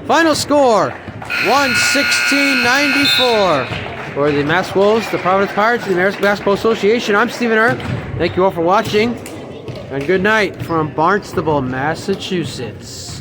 Final score, 116-94. For the Mass Wolves, the Providence Pirates, and the American Basketball Association, I'm Stephen Earp. Thank you all for watching, and good night from Barnstable, Massachusetts.